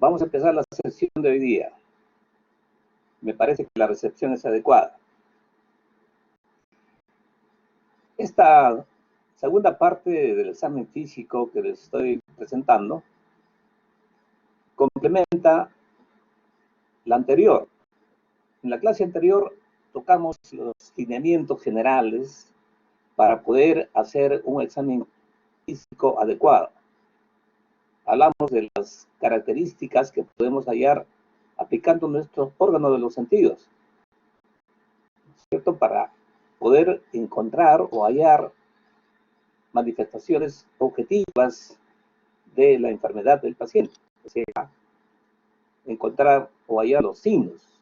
Vamos a empezar la sesión de hoy día. Me parece que la recepción es adecuada. Esta segunda parte del examen físico que les estoy presentando complementa la anterior. En la clase anterior tocamos los lineamientos generales para poder hacer un examen físico adecuado. Hablamos de las características que podemos hallar aplicando nuestros órganos de los sentidos, ¿cierto? Para poder encontrar o hallar manifestaciones objetivas de la enfermedad del paciente, o sea, encontrar o hallar los signos.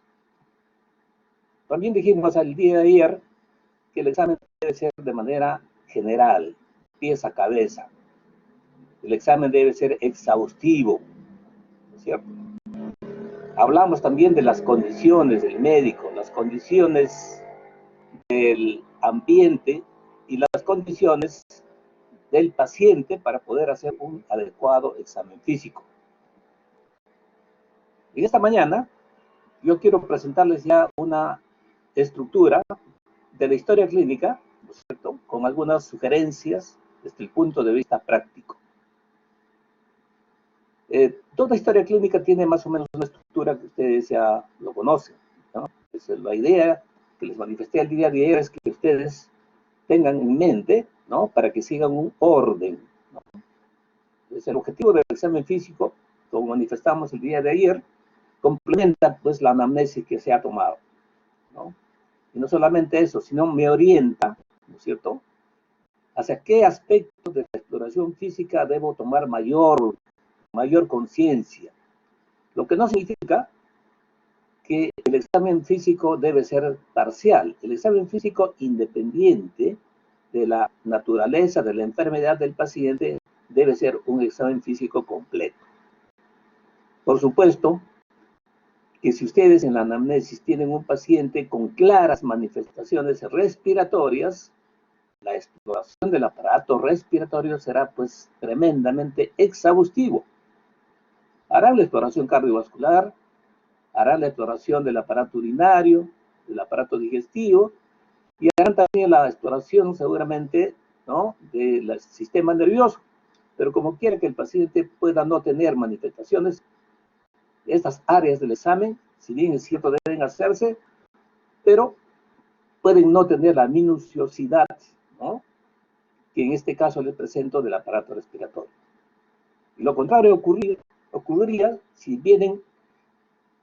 También dijimos el día de ayer que el examen debe ser de manera general, pies a cabeza. El examen debe ser exhaustivo, ¿cierto? Hablamos también de las condiciones del médico, las condiciones del ambiente y las condiciones del paciente para poder hacer un adecuado examen físico. Y esta mañana yo quiero presentarles ya una estructura de la historia clínica, ¿no es cierto?, con algunas sugerencias desde el punto de vista práctico. Toda historia clínica tiene más o menos una estructura que ustedes ya lo conocen, ¿no? Esa es la idea que les manifesté el día de ayer, es que ustedes tengan en mente, ¿no?, para que sigan un orden, ¿no? Entonces, el objetivo del examen físico, como manifestamos el día de ayer, complementa pues la anamnesis que se ha tomado, ¿no? Y no solamente eso, sino me orienta, ¿no es cierto?, hacia qué aspectos de la exploración física debo tomar mayor conciencia. Lo que no significa que el examen físico debe ser parcial. El examen físico, independiente de la naturaleza de la enfermedad del paciente, debe ser un examen físico completo. Por supuesto que si ustedes en la anamnesis tienen un paciente con claras manifestaciones respiratorias, la exploración del aparato respiratorio será pues tremendamente exhaustivo. Harán la exploración cardiovascular, harán la exploración del aparato urinario, del aparato digestivo, y harán también la exploración seguramente, ¿no?, del sistema nervioso. Pero como quiera que el paciente pueda no tener manifestaciones, estas áreas del examen, si bien es cierto, deben hacerse, pero pueden no tener la minuciosidad, ¿no?, que en este caso les presento del aparato respiratorio. Y lo contrario ocurriría si vienen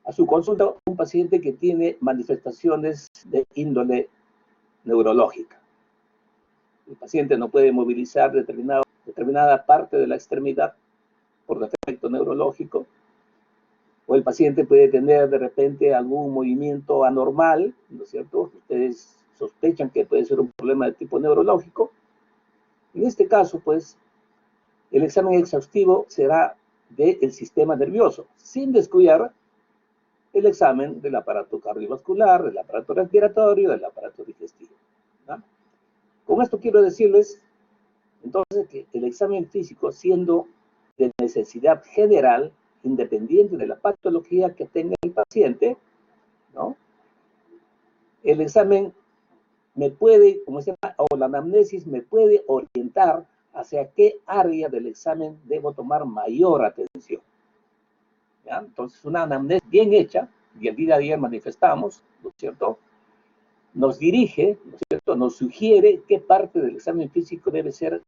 a su consulta un paciente que tiene manifestaciones de índole neurológica. El paciente no puede movilizar determinada parte de la extremidad por defecto neurológico, o el paciente puede tener de repente algún movimiento anormal, ¿no es cierto? Ustedes sospechan que puede ser un problema de tipo neurológico. En este caso, pues, el examen exhaustivo será del sistema nervioso, sin descuidar el examen del aparato cardiovascular, del aparato respiratorio, del aparato digestivo, ¿no? Con esto quiero decirles, entonces, que el examen físico, siendo de necesidad general, independiente de la patología que tenga el paciente, ¿no?, el examen me puede, como se llama, o la anamnesis me puede orientar hacia qué área del examen debo tomar mayor atención, ¿ya? Entonces, una anamnesis bien hecha, y el día de ayer manifestamos, ¿no es cierto?, nos dirige, ¿no es cierto?, nos sugiere qué parte del examen físico debe ser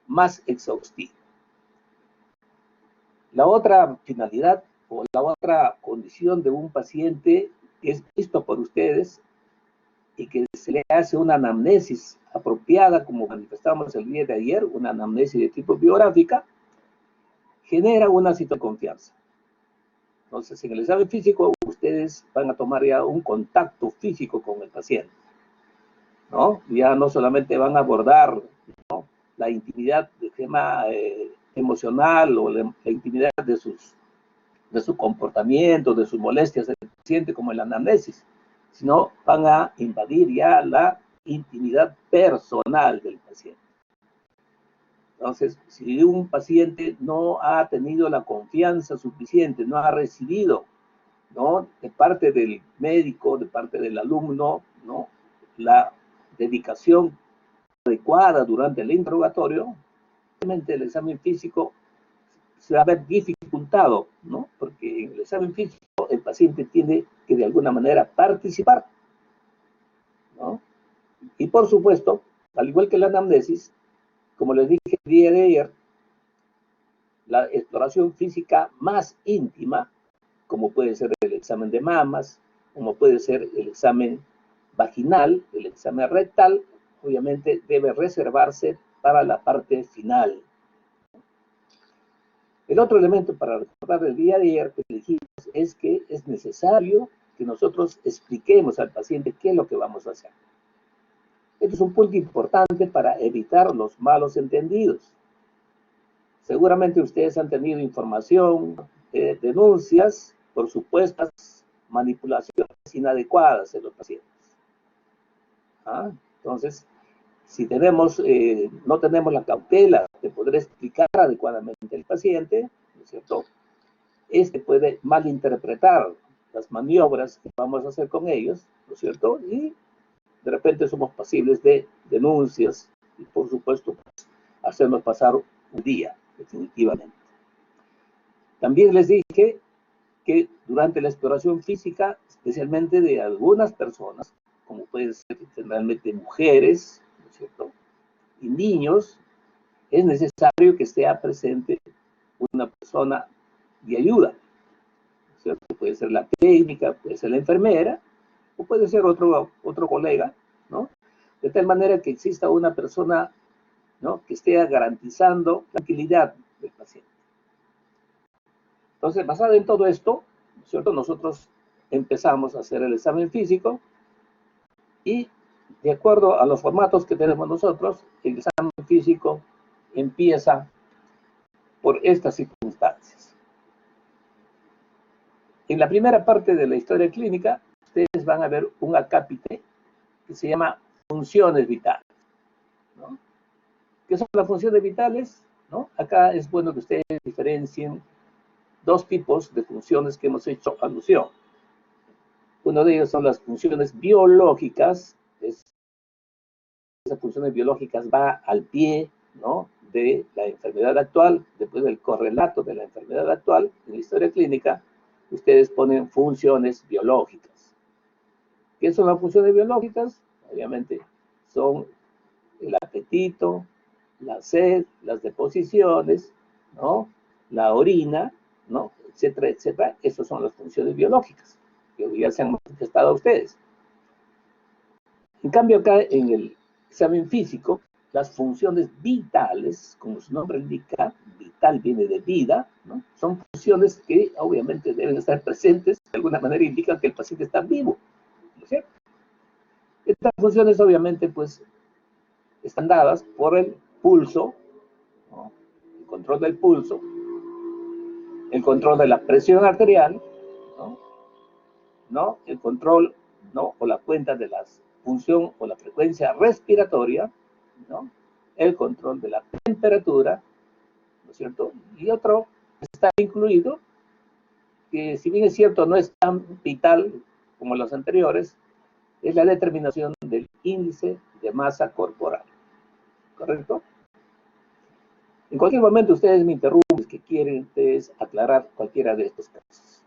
más exhaustivo. La otra finalidad o la otra condición de un paciente que es visto por ustedes y que se le hace una anamnesis apropiada, como manifestamos el día de ayer, una anamnesis de tipo biográfica, genera una situación de confianza. Entonces, en el examen físico, ustedes van a tomar ya un contacto físico con el paciente, ¿no? Ya no solamente van a abordar, ¿no?, la intimidad del tema emocional o la intimidad de su comportamiento, de sus molestias del paciente, como en la anamnesis, sino van a invadir ya la intimidad personal del paciente. Entonces, si un paciente no ha tenido la confianza suficiente, no ha recibido, ¿no?, de parte del médico, de parte del alumno, ¿no?, la dedicación adecuada durante el interrogatorio, obviamente el examen físico se va a ver dificultado, ¿no? Porque en el examen físico el paciente tiene que de alguna manera participar, ¿no? Y por supuesto, al igual que la anamnesis, como les dije el día de ayer, la exploración física más íntima, como puede ser el examen de mamas, como puede ser el examen vaginal, el examen rectal, obviamente debe reservarse para la parte final. El otro elemento para recordar del día de ayer que dijimos es que es necesario que nosotros expliquemos al paciente qué es lo que vamos a hacer. Este es un punto importante para evitar los malos entendidos. Seguramente ustedes han tenido información, denuncias por supuestas manipulaciones inadecuadas en los pacientes. ¿Ah? Entonces, si no tenemos la cautela de poder explicar adecuadamente al paciente, ¿no es cierto?, este puede malinterpretar las maniobras que vamos a hacer con ellos, ¿no es cierto?, y de repente somos pasibles de denuncias y, por supuesto, pues, hacernos pasar un día, definitivamente. También les dije que durante la exploración física, especialmente de algunas personas, como pueden ser generalmente mujeres, ¿no es cierto?, y niños, es necesario que esté presente una persona de ayuda, ¿no es cierto? Puede ser la técnica, puede ser la enfermera, o puede ser otro colega, ¿no? De tal manera que exista una persona, ¿no?, que esté garantizando la tranquilidad del paciente. Entonces, basado en todo esto, ¿no es cierto?, nosotros empezamos a hacer el examen físico y, de acuerdo a los formatos que tenemos nosotros, el examen físico empieza por estas circunstancias. En la primera parte de la historia clínica, ustedes van a ver un acápite que se llama funciones vitales, ¿no? ¿Qué son las funciones vitales? ¿No? Acá es bueno que ustedes diferencien dos tipos de funciones que hemos hecho alusión. Uno de ellos son las funciones biológicas. Esas funciones biológicas va al pie, ¿no?, de la enfermedad actual. Después del correlato de la enfermedad actual en la historia clínica, ustedes ponen funciones biológicas. ¿Qué son las funciones biológicas? Obviamente son el apetito, la sed, las deposiciones, ¿no?, la orina, ¿no?, etcétera, etcétera. Esas son las funciones biológicas que ya se han manifestado a ustedes. En cambio, acá en el examen físico, las funciones vitales, como su nombre indica, vital viene de vida, ¿no?, son funciones que obviamente deben estar presentes, de alguna manera indican que el paciente está vivo, ¿no es cierto? Estas funciones obviamente pues están dadas por el pulso, ¿no?, el control del pulso, el control de la presión arterial, ¿no?, el control, ¿no?, o la cuenta de la función o la frecuencia respiratoria, ¿no?, el control de la temperatura, ¿no es cierto? Y otro está incluido, que si bien es cierto no es tan vital como los anteriores, es la determinación del índice de masa corporal, ¿correcto? En cualquier momento ustedes me interrumpen que quieren ustedes aclarar cualquiera de estos casos.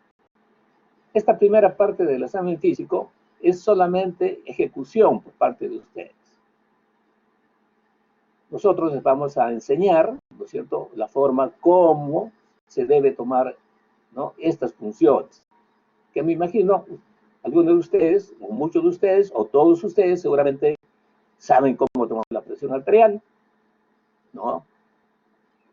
Esta primera parte del examen físico es solamente ejecución por parte de ustedes. Nosotros les vamos a enseñar, ¿no es cierto?, la forma como se debe tomar, ¿no?, estas funciones. Que me imagino, algunos de ustedes, o muchos de ustedes, o todos ustedes seguramente saben cómo tomar la presión arterial, ¿no?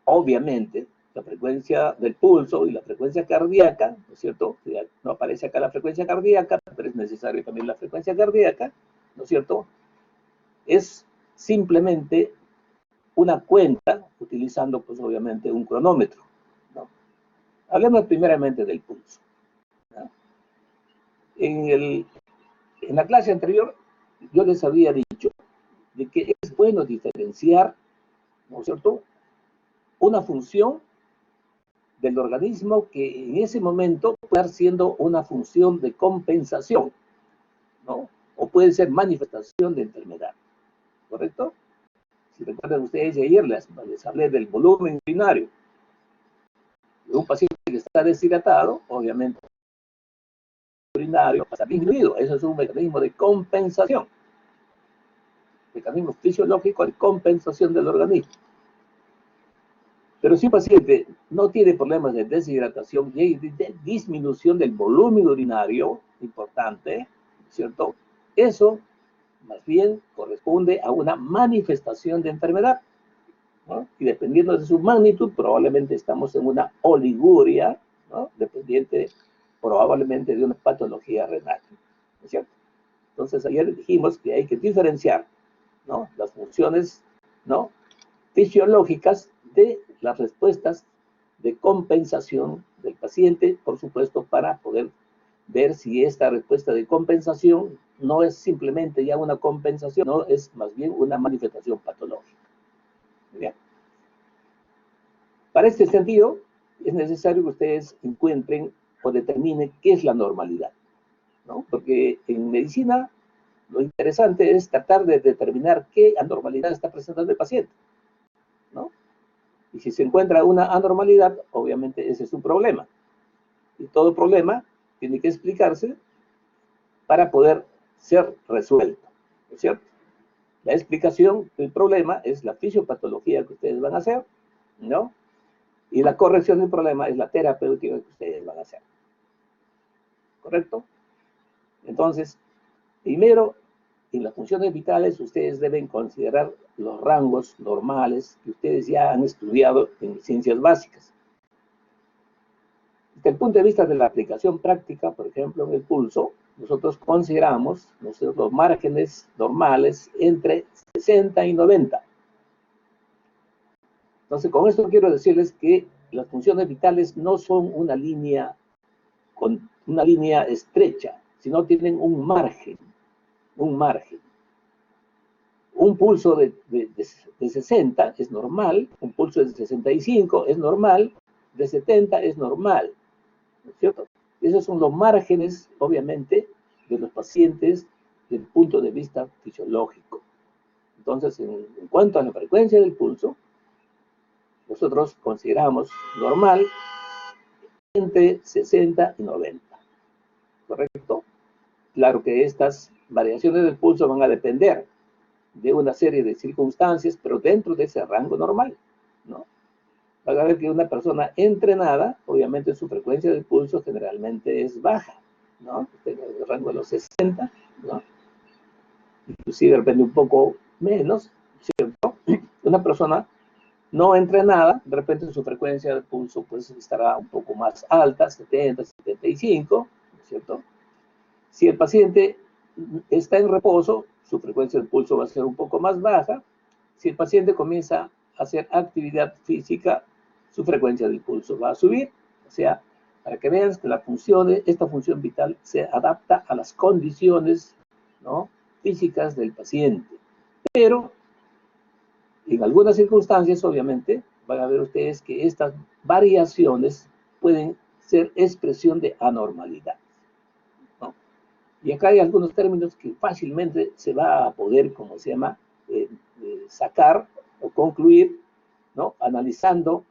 Obviamente, la frecuencia del pulso y la frecuencia cardíaca, ¿no es cierto? No aparece acá la frecuencia cardíaca, pero es necesario también la frecuencia cardíaca, ¿no es cierto? Es simplemente una cuenta utilizando, pues obviamente, un cronómetro, ¿no? Hablemos primeramente del pulso, ¿no? En la clase anterior yo les había dicho de que es bueno diferenciar, ¿no es cierto?, una función del organismo que en ese momento puede estar siendo una función de compensación, ¿no? O puede ser manifestación de enfermedad, ¿correcto? Si recuerdan ustedes, ayer les hablé del volumen urinario. Un paciente que está deshidratado, obviamente, el urinario va a estar disminuido. Eso es un mecanismo de compensación, mecanismo fisiológico de compensación del organismo. Pero si un paciente no tiene problemas de deshidratación y de disminución del volumen urinario, importante, ¿cierto? Eso más bien corresponde a una manifestación de enfermedad, ¿no? Y dependiendo de su magnitud, probablemente estamos en una oliguria, ¿no? Dependiente probablemente de una patología renal, ¿no es cierto? Entonces ayer dijimos que hay que diferenciar, ¿no? Las funciones, ¿no? Fisiológicas de las respuestas de compensación del paciente, por supuesto, para poder ver si esta respuesta de compensación no es simplemente ya una compensación, no es más bien una manifestación patológica. Bien. Para este sentido, es necesario que ustedes encuentren o determinen qué es la normalidad, ¿no? Porque en medicina lo interesante es tratar de determinar qué anormalidad está presentando el paciente, ¿no? Y si se encuentra una anormalidad, obviamente ese es un problema. Y todo problema tiene que explicarse para poder ser resuelto, ¿no es cierto? La explicación del problema es la fisiopatología que ustedes van a hacer, ¿no? Y la corrección del problema es la terapéutica que ustedes van a hacer. ¿Correcto? Entonces, primero, en las funciones vitales, ustedes deben considerar los rangos normales que ustedes ya han estudiado en ciencias básicas. Desde el punto de vista de la aplicación práctica, por ejemplo, en el pulso, nosotros consideramos los márgenes normales entre 60 y 90. Entonces, con esto quiero decirles que las funciones vitales no son una línea estrecha, sino tienen un margen, un margen. Un pulso de 60 es normal, un pulso de 65 es normal, de 70 es normal, ¿no es cierto? Esos son los márgenes, obviamente, de los pacientes desde el punto de vista fisiológico. Entonces, en cuanto a la frecuencia del pulso, nosotros consideramos normal entre 60 y 90, ¿correcto? Claro que estas variaciones del pulso van a depender de una serie de circunstancias, pero dentro de ese rango normal, ¿no? Van a ver que una persona entrenada, obviamente su frecuencia del pulso generalmente es baja, ¿no? En el rango de los 60, ¿no? Inclusive depende un poco menos, ¿cierto? Una persona no entrenada, de repente su frecuencia del pulso pues estará un poco más alta, 70, 75, ¿cierto? Si el paciente está en reposo, su frecuencia del pulso va a ser un poco más baja. Si el paciente comienza a hacer actividad física, su frecuencia del pulso va a subir. O sea, para que vean que esta función vital se adapta a las condiciones, ¿no?, físicas del paciente. Pero en algunas circunstancias, obviamente, van a ver ustedes que estas variaciones pueden ser expresión de anormalidad, ¿no? Y acá hay algunos términos que fácilmente se va a poder, como se llama, sacar o concluir, ¿no?, analizando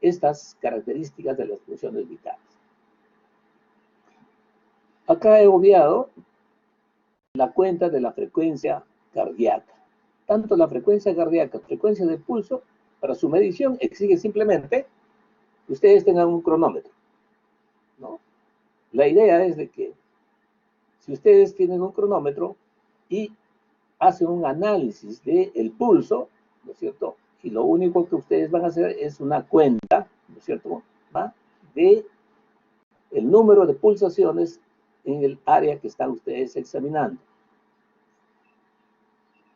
estas características de las funciones vitales. Acá he obviado la cuenta de la frecuencia cardíaca. Tanto la frecuencia cardíaca, frecuencia de pulso, para su medición exige simplemente que ustedes tengan un cronómetro, ¿no? La idea es de que si ustedes tienen un cronómetro y hacen un análisis del pulso, ¿no es cierto? Y lo único que ustedes van a hacer es una cuenta, ¿no es cierto?, ¿va?, de el número de pulsaciones en el área que están ustedes examinando.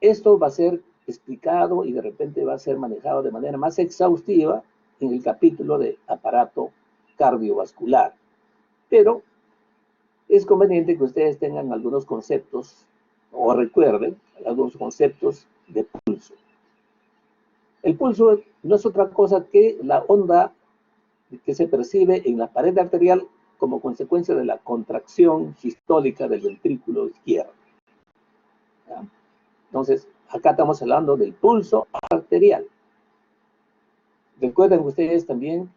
Esto va a ser explicado y de repente va a ser manejado de manera más exhaustiva en el capítulo de aparato cardiovascular. Pero es conveniente que ustedes tengan algunos conceptos o recuerden algunos conceptos de pulso. El pulso no es otra cosa que la onda que se percibe en la pared arterial como consecuencia de la contracción sistólica del ventrículo izquierdo. ¿Ya? Entonces, acá estamos hablando del pulso arterial. Recuerden ustedes también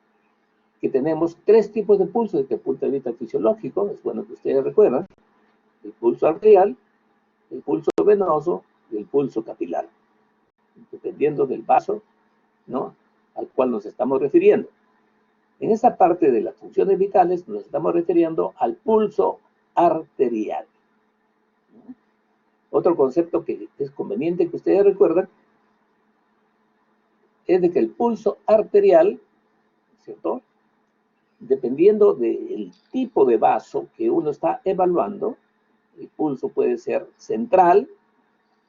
que tenemos tres tipos de pulso desde el punto de vista fisiológico. Es bueno que ustedes recuerden: el pulso arterial, el pulso venoso y el pulso capilar, dependiendo del vaso, ¿no?, al cual nos estamos refiriendo. En esta parte de las funciones vitales nos estamos refiriendo al pulso arterial. Otro concepto que es conveniente que ustedes recuerden es de que el pulso arterial, ¿cierto?, dependiendo del tipo de vaso que uno está evaluando, el pulso puede ser central.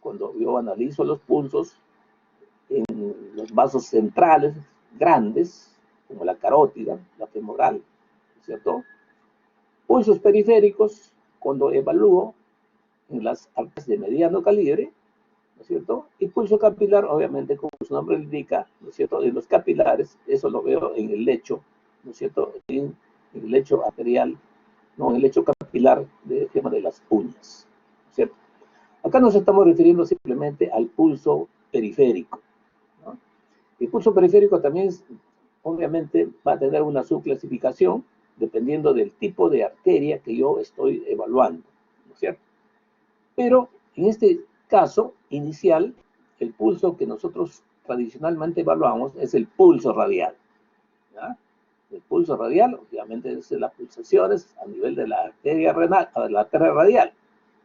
Cuando yo analizo los pulsos en los vasos centrales grandes, como la carótida, la femoral, ¿cierto? Pulsos periféricos, cuando evalúo en las arterias de mediano calibre, ¿no es cierto? Y pulso capilar, obviamente, como su nombre indica, ¿no es cierto?, en los capilares, eso lo veo en el lecho, ¿no es cierto?, en el lecho arterial, no, en el lecho capilar de las uñas, ¿no es cierto? Acá nos estamos refiriendo simplemente al pulso periférico, ¿no? El pulso periférico también, obviamente, va a tener una subclasificación dependiendo del tipo de arteria que yo estoy evaluando, ¿no es cierto? Pero en este caso inicial, el pulso que nosotros tradicionalmente evaluamos es el pulso radial, ¿ya? El pulso radial, obviamente, es las pulsaciones a nivel de la arteria renal, de la arteria radial,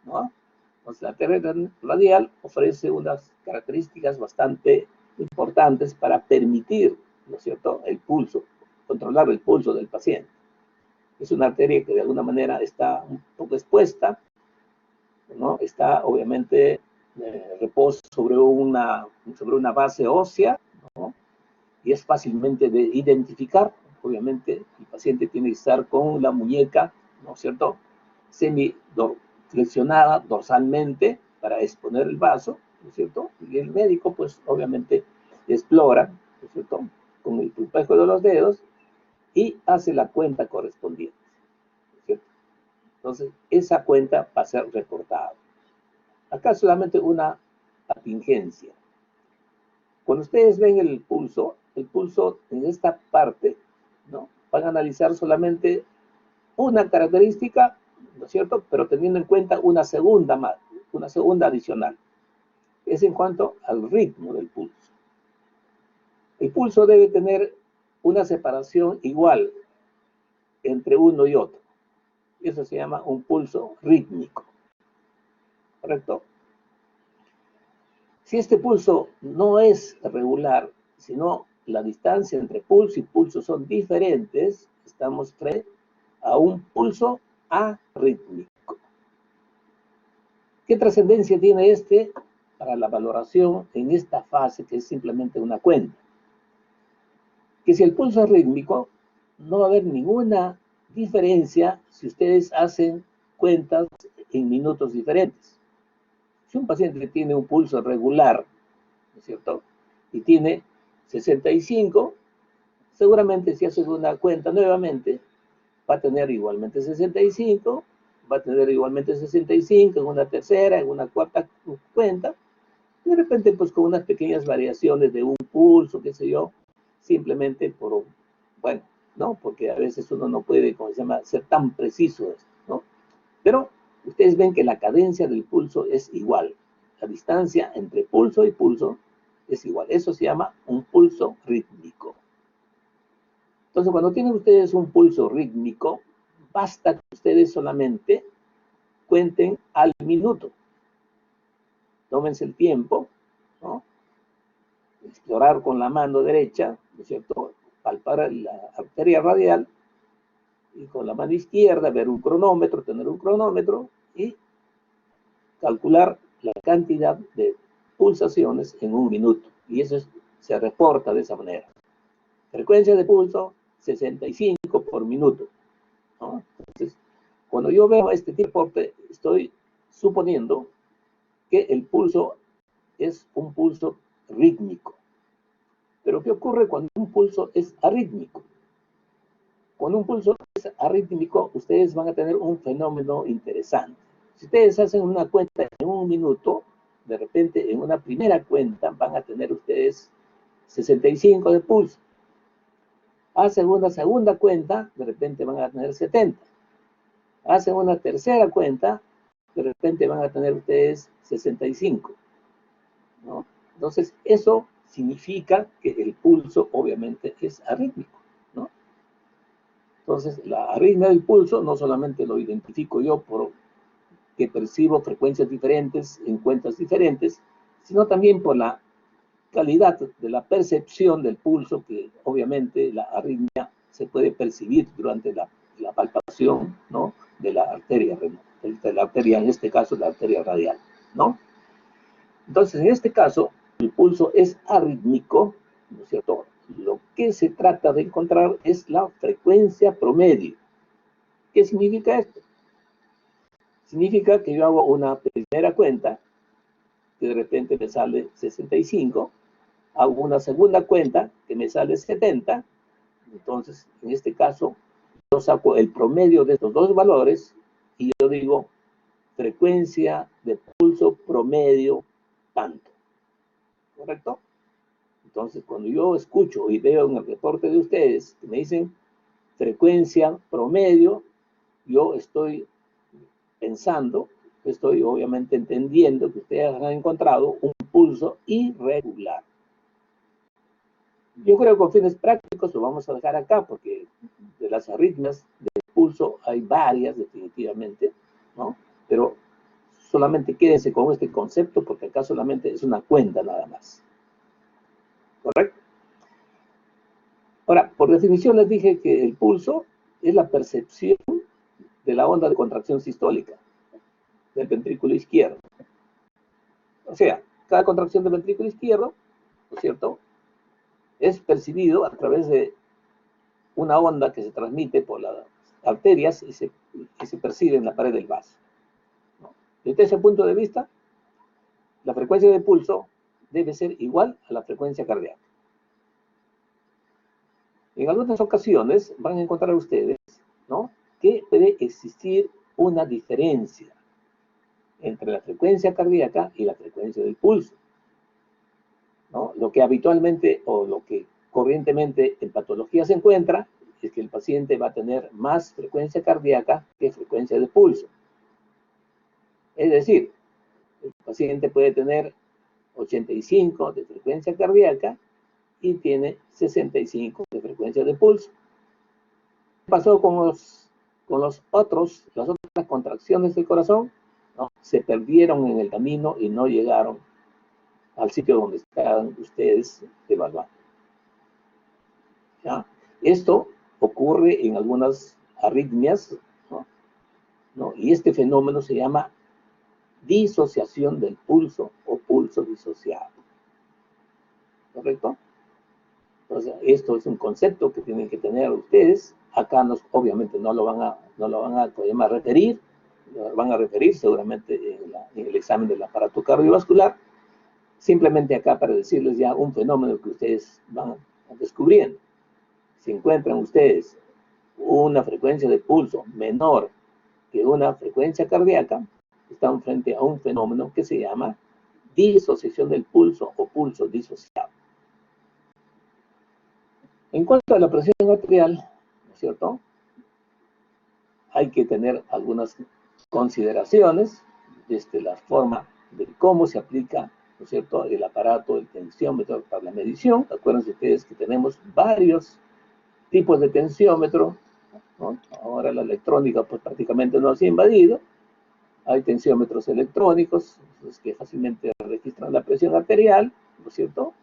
¿no? Entonces, la arteria radial ofrece unas características bastante importantes para permitir, ¿no es cierto?, el pulso, controlar el pulso del paciente. Es una arteria que de alguna manera está un poco expuesta, ¿no? Está obviamente reposa sobre una base ósea, ¿no?, y es fácilmente de identificar. Obviamente el paciente tiene que estar con la muñeca, ¿no es cierto?, semiflexionada dorsalmente para exponer el vaso, ¿no es cierto?, y el médico pues obviamente explora, ¿no es cierto?, con el pulpejo de los dedos y hace la cuenta correspondiente, ¿no es cierto? Entonces esa cuenta va a ser reportada. Acá solamente una atingencia. Cuando ustedes ven el pulso en esta parte, ¿no?, van a analizar solamente una característica, ¿no es cierto?, pero teniendo en cuenta una segunda adicional. Es en cuanto al ritmo del pulso. El pulso debe tener una separación igual entre uno y otro. Eso se llama un pulso rítmico, ¿correcto? Si este pulso no es regular, sino la distancia entre pulso y pulso son diferentes, estamos frente a un pulso arrítmico. ¿Qué trascendencia tiene este para la valoración en esta fase, que es simplemente una cuenta? Que si el pulso es rítmico, no va a haber ninguna diferencia si ustedes hacen cuentas en minutos diferentes. Si un paciente tiene un pulso regular, ¿no es cierto?, y tiene 65, seguramente si haces una cuenta nuevamente, va a tener igualmente 65, va a tener igualmente 65 en una tercera, en una cuarta cuenta, y de repente pues con unas pequeñas variaciones de un pulso, qué sé yo, simplemente por, bueno, ¿no?, porque a veces uno no puede, como se llama, ser tan preciso, ¿no? Pero ustedes ven que la cadencia del pulso es igual. La distancia entre pulso y pulso es igual. Eso se llama un pulso rítmico. Entonces, cuando tienen ustedes un pulso rítmico, basta que ustedes solamente cuenten al minuto. Tómense el tiempo, ¿no?, explorar con la mano derecha, ¿no es cierto?, palpar la arteria radial, y con la mano izquierda ver un cronómetro, tener un cronómetro y calcular la cantidad de pulsaciones en un minuto. Y eso se reporta de esa manera. Frecuencia de pulso, 65 por minuto, ¿no? Entonces, cuando yo veo este tipo de reporte, estoy suponiendo que el pulso es un pulso rítmico. Pero ¿qué ocurre cuando un pulso es arrítmico? Cuando un pulso es arrítmico, ustedes van a tener un fenómeno interesante. Si ustedes hacen una cuenta en un minuto, de repente en una primera cuenta van a tener ustedes 65 de pulso. Hacen una segunda cuenta, de repente van a tener 70. Hacen una tercera cuenta, de repente van a tener ustedes 65, ¿no? Entonces, eso significa que el pulso obviamente es arrítmico, ¿no? Entonces, la arritmia del pulso no solamente lo identifico yo por que percibo frecuencias diferentes en cuentas diferentes, sino también por la calidad de la percepción del pulso, que obviamente la arritmia se puede percibir durante la palpación, ¿no?, de la arteria, en este caso la arteria radial, ¿no? Entonces, en este caso, el pulso es arrítmico, ¿no es cierto? Lo que se trata de encontrar es la frecuencia promedio. ¿Qué significa esto? Significa que yo hago una primera cuenta, que de repente me sale 65, hago una segunda cuenta, que me sale 70, entonces, en este caso, yo saco el promedio de estos dos valores y yo digo frecuencia de pulso promedio tanto, ¿correcto? Entonces, cuando yo escucho y veo en el reporte de ustedes que me dicen frecuencia promedio, yo estoy pensando, estoy obviamente entendiendo que ustedes han encontrado un pulso irregular. Yo creo que con fines prácticos lo vamos a dejar acá, porque de las arritmias del pulso hay varias definitivamente, ¿no? Pero solamente quédense con este concepto, porque acá solamente es una cuenta nada más. ¿Correcto? Ahora, por definición les dije que el pulso es la percepción de la onda de contracción sistólica del ventrículo izquierdo. O sea, cada contracción del ventrículo izquierdo, ¿no es cierto?, es percibido a través de una onda que se transmite por las arterias y se percibe en la pared del vaso, ¿no? Desde ese punto de vista, la frecuencia de pulso debe ser igual a la frecuencia cardíaca. En algunas ocasiones van a encontrar ustedes, ¿no?, que puede existir una diferencia entre la frecuencia cardíaca y la frecuencia del pulso, ¿no? Lo que habitualmente o lo que corrientemente en patología se encuentra es que el paciente va a tener más frecuencia cardíaca que frecuencia de pulso. Es decir, el paciente puede tener 85 de frecuencia cardíaca y tiene 65 de frecuencia de pulso. ¿Qué pasó con las otras contracciones del corazón? ¿No? Se perdieron en el camino y no llegaron al sitio donde estaban ustedes evaluando. ¿Ya? Esto ocurre en algunas arritmias, ¿no? Y este fenómeno se llama disociación del pulso o pulso disociado. ¿Correcto? Entonces, esto es un concepto que tienen que tener ustedes. Acá obviamente no lo van a referir, lo van a referir seguramente en el examen del aparato cardiovascular. Simplemente acá para decirles ya un fenómeno que ustedes van descubriendo. Si encuentran ustedes una frecuencia de pulso menor que una frecuencia cardíaca, están frente a un fenómeno que se llama disociación del pulso o pulso disociado. En cuanto a la presión arterial, ¿no es cierto?, hay que tener algunas consideraciones desde la forma de cómo se aplica, ¿no es cierto?, el aparato, el tensiómetro para la medición. Acuérdense ustedes que tenemos varios tipos de tensiómetro, ¿no? Ahora la electrónica pues prácticamente nos ha invadido. Hay tensiómetros electrónicos que fácilmente registran la presión arterial, ¿no es cierto?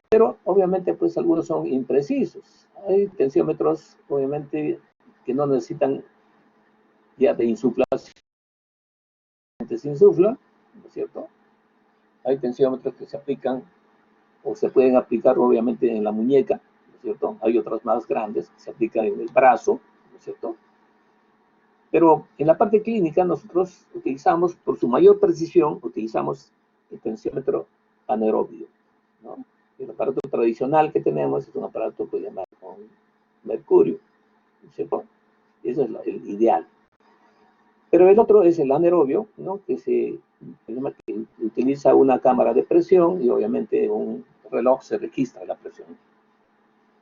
Pero obviamente pues algunos son imprecisos. Hay tensiómetros obviamente que no necesitan ya de insuflación, se insufla, ¿no es cierto? Hay tensiómetros que se aplican o se pueden aplicar obviamente en la muñeca, ¿no es cierto? Hay otros más grandes que se aplican en el brazo, ¿no es cierto? Pero en la parte clínica nosotros utilizamos, por su mayor precisión, utilizamos el tensiómetro anaerobio, ¿no? El aparato tradicional que tenemos es un aparato que llamado con mercurio, ¿cierto? Eso es el ideal. Pero el otro es el anaerobio, ¿no? Que utiliza una cámara de presión y obviamente un reloj se registra la presión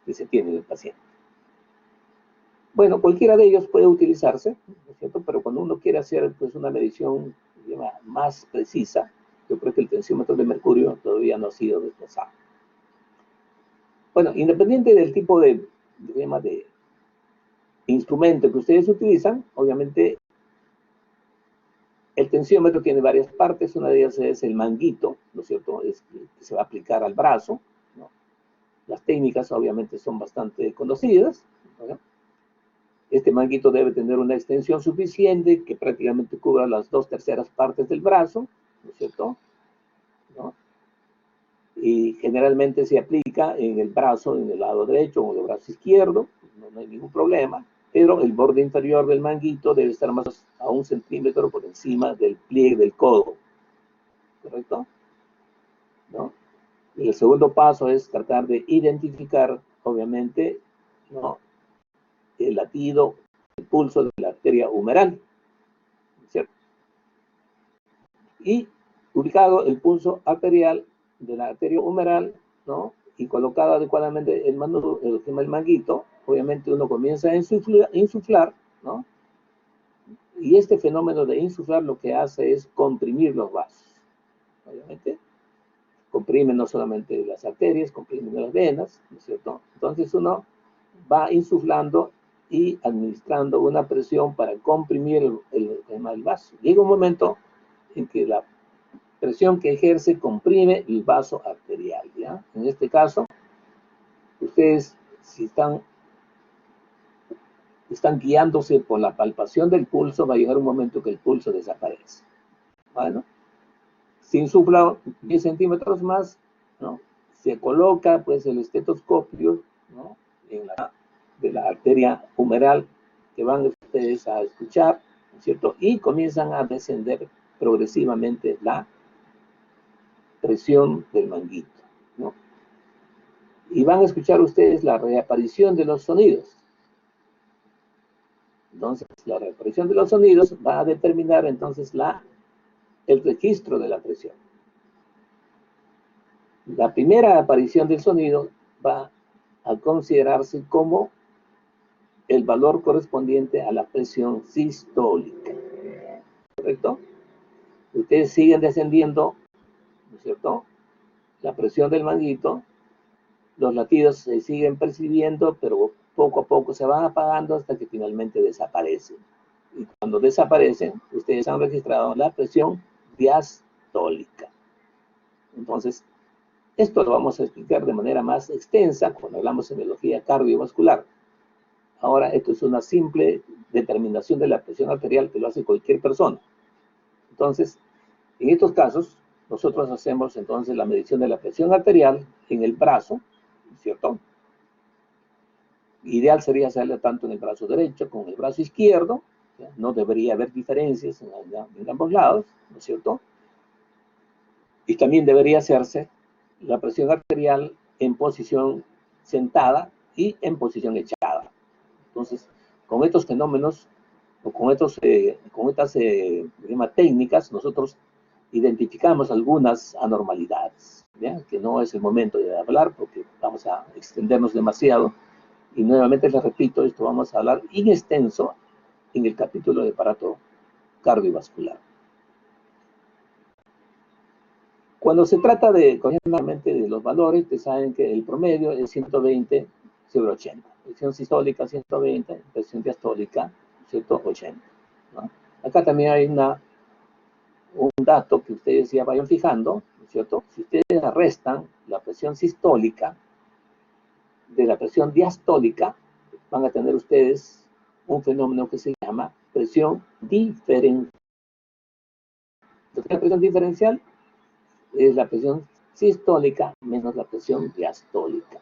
que se tiene del paciente. Bueno, cualquiera de ellos puede utilizarse, ¿no es cierto? Pero cuando uno quiere hacer pues, una medición más precisa, yo creo que el tensiómetro de mercurio todavía no ha sido desplazado. Bueno, independiente del tipo de instrumento que ustedes utilizan, obviamente el tensiómetro tiene varias partes. Una de ellas es el manguito, ¿no es cierto? Es que se va a aplicar al brazo, ¿no? Las técnicas obviamente son bastante conocidas, ¿no? Este manguito debe tener una extensión suficiente que prácticamente cubra las 2/3 partes del brazo, ¿no es cierto? ¿No? Y generalmente se aplica en el brazo, en el lado derecho o en el brazo izquierdo, no hay ningún problema, pero el borde inferior del manguito debe estar más a 1 centímetro por encima del pliegue del codo, ¿correcto? ¿No? Y el segundo paso es tratar de identificar, obviamente, ¿no? El latido, el pulso de la arteria humeral, ¿cierto? Y ubicado el pulso arterial de la arteria humeral, ¿no? Y colocado adecuadamente el manguito, obviamente uno comienza a insuflar, ¿no? Y este fenómeno de insuflar lo que hace es comprimir los vasos, obviamente. Comprime no solamente las arterias, comprime las venas, ¿no es cierto? Entonces uno va insuflando y administrando una presión para comprimir el vaso. Llega un momento en que la presión que ejerce comprime el vaso arterial, ¿ya? En este caso, ustedes si están guiándose por la palpación del pulso, va a llegar un momento que el pulso desaparece. Bueno, se insufla 10 centímetros más, ¿no? Se coloca pues el estetoscopio, ¿no? De la arteria humeral que van ustedes a escuchar, ¿no es cierto? Y comienzan a descender progresivamente la presión del manguito, ¿no? Y van a escuchar ustedes la reaparición de los sonidos. Entonces, la reaparición de los sonidos va a determinar entonces el registro de la presión. La primera aparición del sonido va a considerarse como el valor correspondiente a la presión sistólica, ¿correcto? Ustedes siguen descendiendo, ¿no es cierto? La presión del manguito, los latidos se siguen percibiendo, pero poco a poco se van apagando hasta que finalmente desaparecen. Y cuando desaparecen, ustedes han registrado la presión diastólica. Entonces, esto lo vamos a explicar de manera más extensa cuando hablamos de biología cardiovascular. Ahora, esto es una simple determinación de la presión arterial que lo hace cualquier persona. Entonces, en estos casos, nosotros hacemos entonces la medición de la presión arterial en el brazo, ¿cierto? Ideal sería hacerla tanto en el brazo derecho como en el brazo izquierdo, ¿ya? No debería haber diferencias en ambos lados, ¿no es cierto? Y también debería hacerse la presión arterial en posición sentada y en posición echada. Entonces, con estos fenómenos o con estas técnicas, nosotros identificamos algunas anormalidades, ¿ya? Que no es el momento de hablar porque vamos a extendernos demasiado. Y nuevamente les repito, esto vamos a hablar en extenso en el capítulo de aparato cardiovascular. Cuando se trata de los valores, ustedes saben que el promedio es 120 sobre 80. Presión sistólica 120, presión diastólica 180, ¿no? Acá también hay un dato que ustedes ya vayan fijando, ¿no es cierto? Si ustedes restan la presión sistólica de la presión diastólica, van a tener ustedes un fenómeno que se llama presión diferencial. La presión diferencial es la presión sistólica menos la presión diastólica.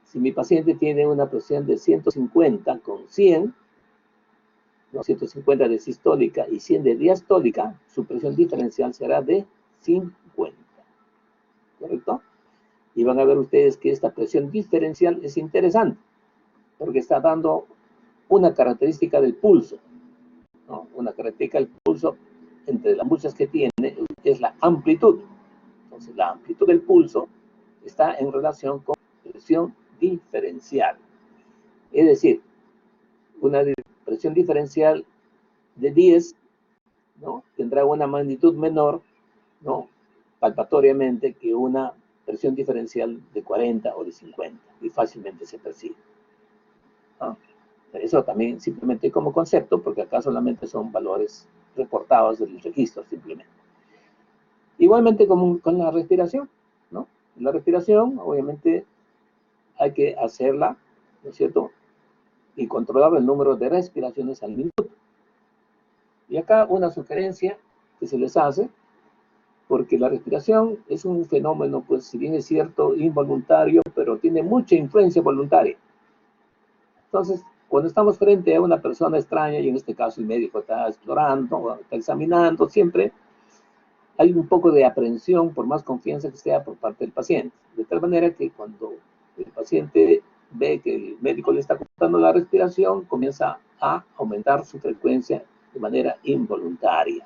Si mi paciente tiene una presión de 150 con 100, ¿no? 150 de sistólica y 100 de diastólica, su presión diferencial será de 50. ¿Correcto? Y van a ver ustedes que esta presión diferencial es interesante, porque está dando una característica del pulso, ¿no? Una característica del pulso, entre las muchas que tiene, es la amplitud. Entonces, la amplitud del pulso está en relación con presión diferencial. Es decir, una presión diferencial de 10, ¿no?, tendrá una magnitud menor, ¿no?, palpatoriamente, que una presión diferencial de 40 o de 50, y fácilmente se percibe, ¿no? Eso también simplemente como concepto, porque acá solamente son valores reportados del registro, simplemente. Igualmente con la respiración, ¿no? La respiración, obviamente, hay que hacerla, ¿no es cierto?, y controlar el número de respiraciones al minuto. Y acá una sugerencia que se les hace, porque la respiración es un fenómeno, pues si bien es cierto, involuntario, pero tiene mucha influencia voluntaria. Entonces, cuando estamos frente a una persona extraña, y en este caso el médico está explorando, está examinando, siempre hay un poco de aprehensión, por más confianza que sea por parte del paciente. De tal manera que cuando el paciente ve que el médico le está cortando la respiración, comienza a aumentar su frecuencia de manera involuntaria.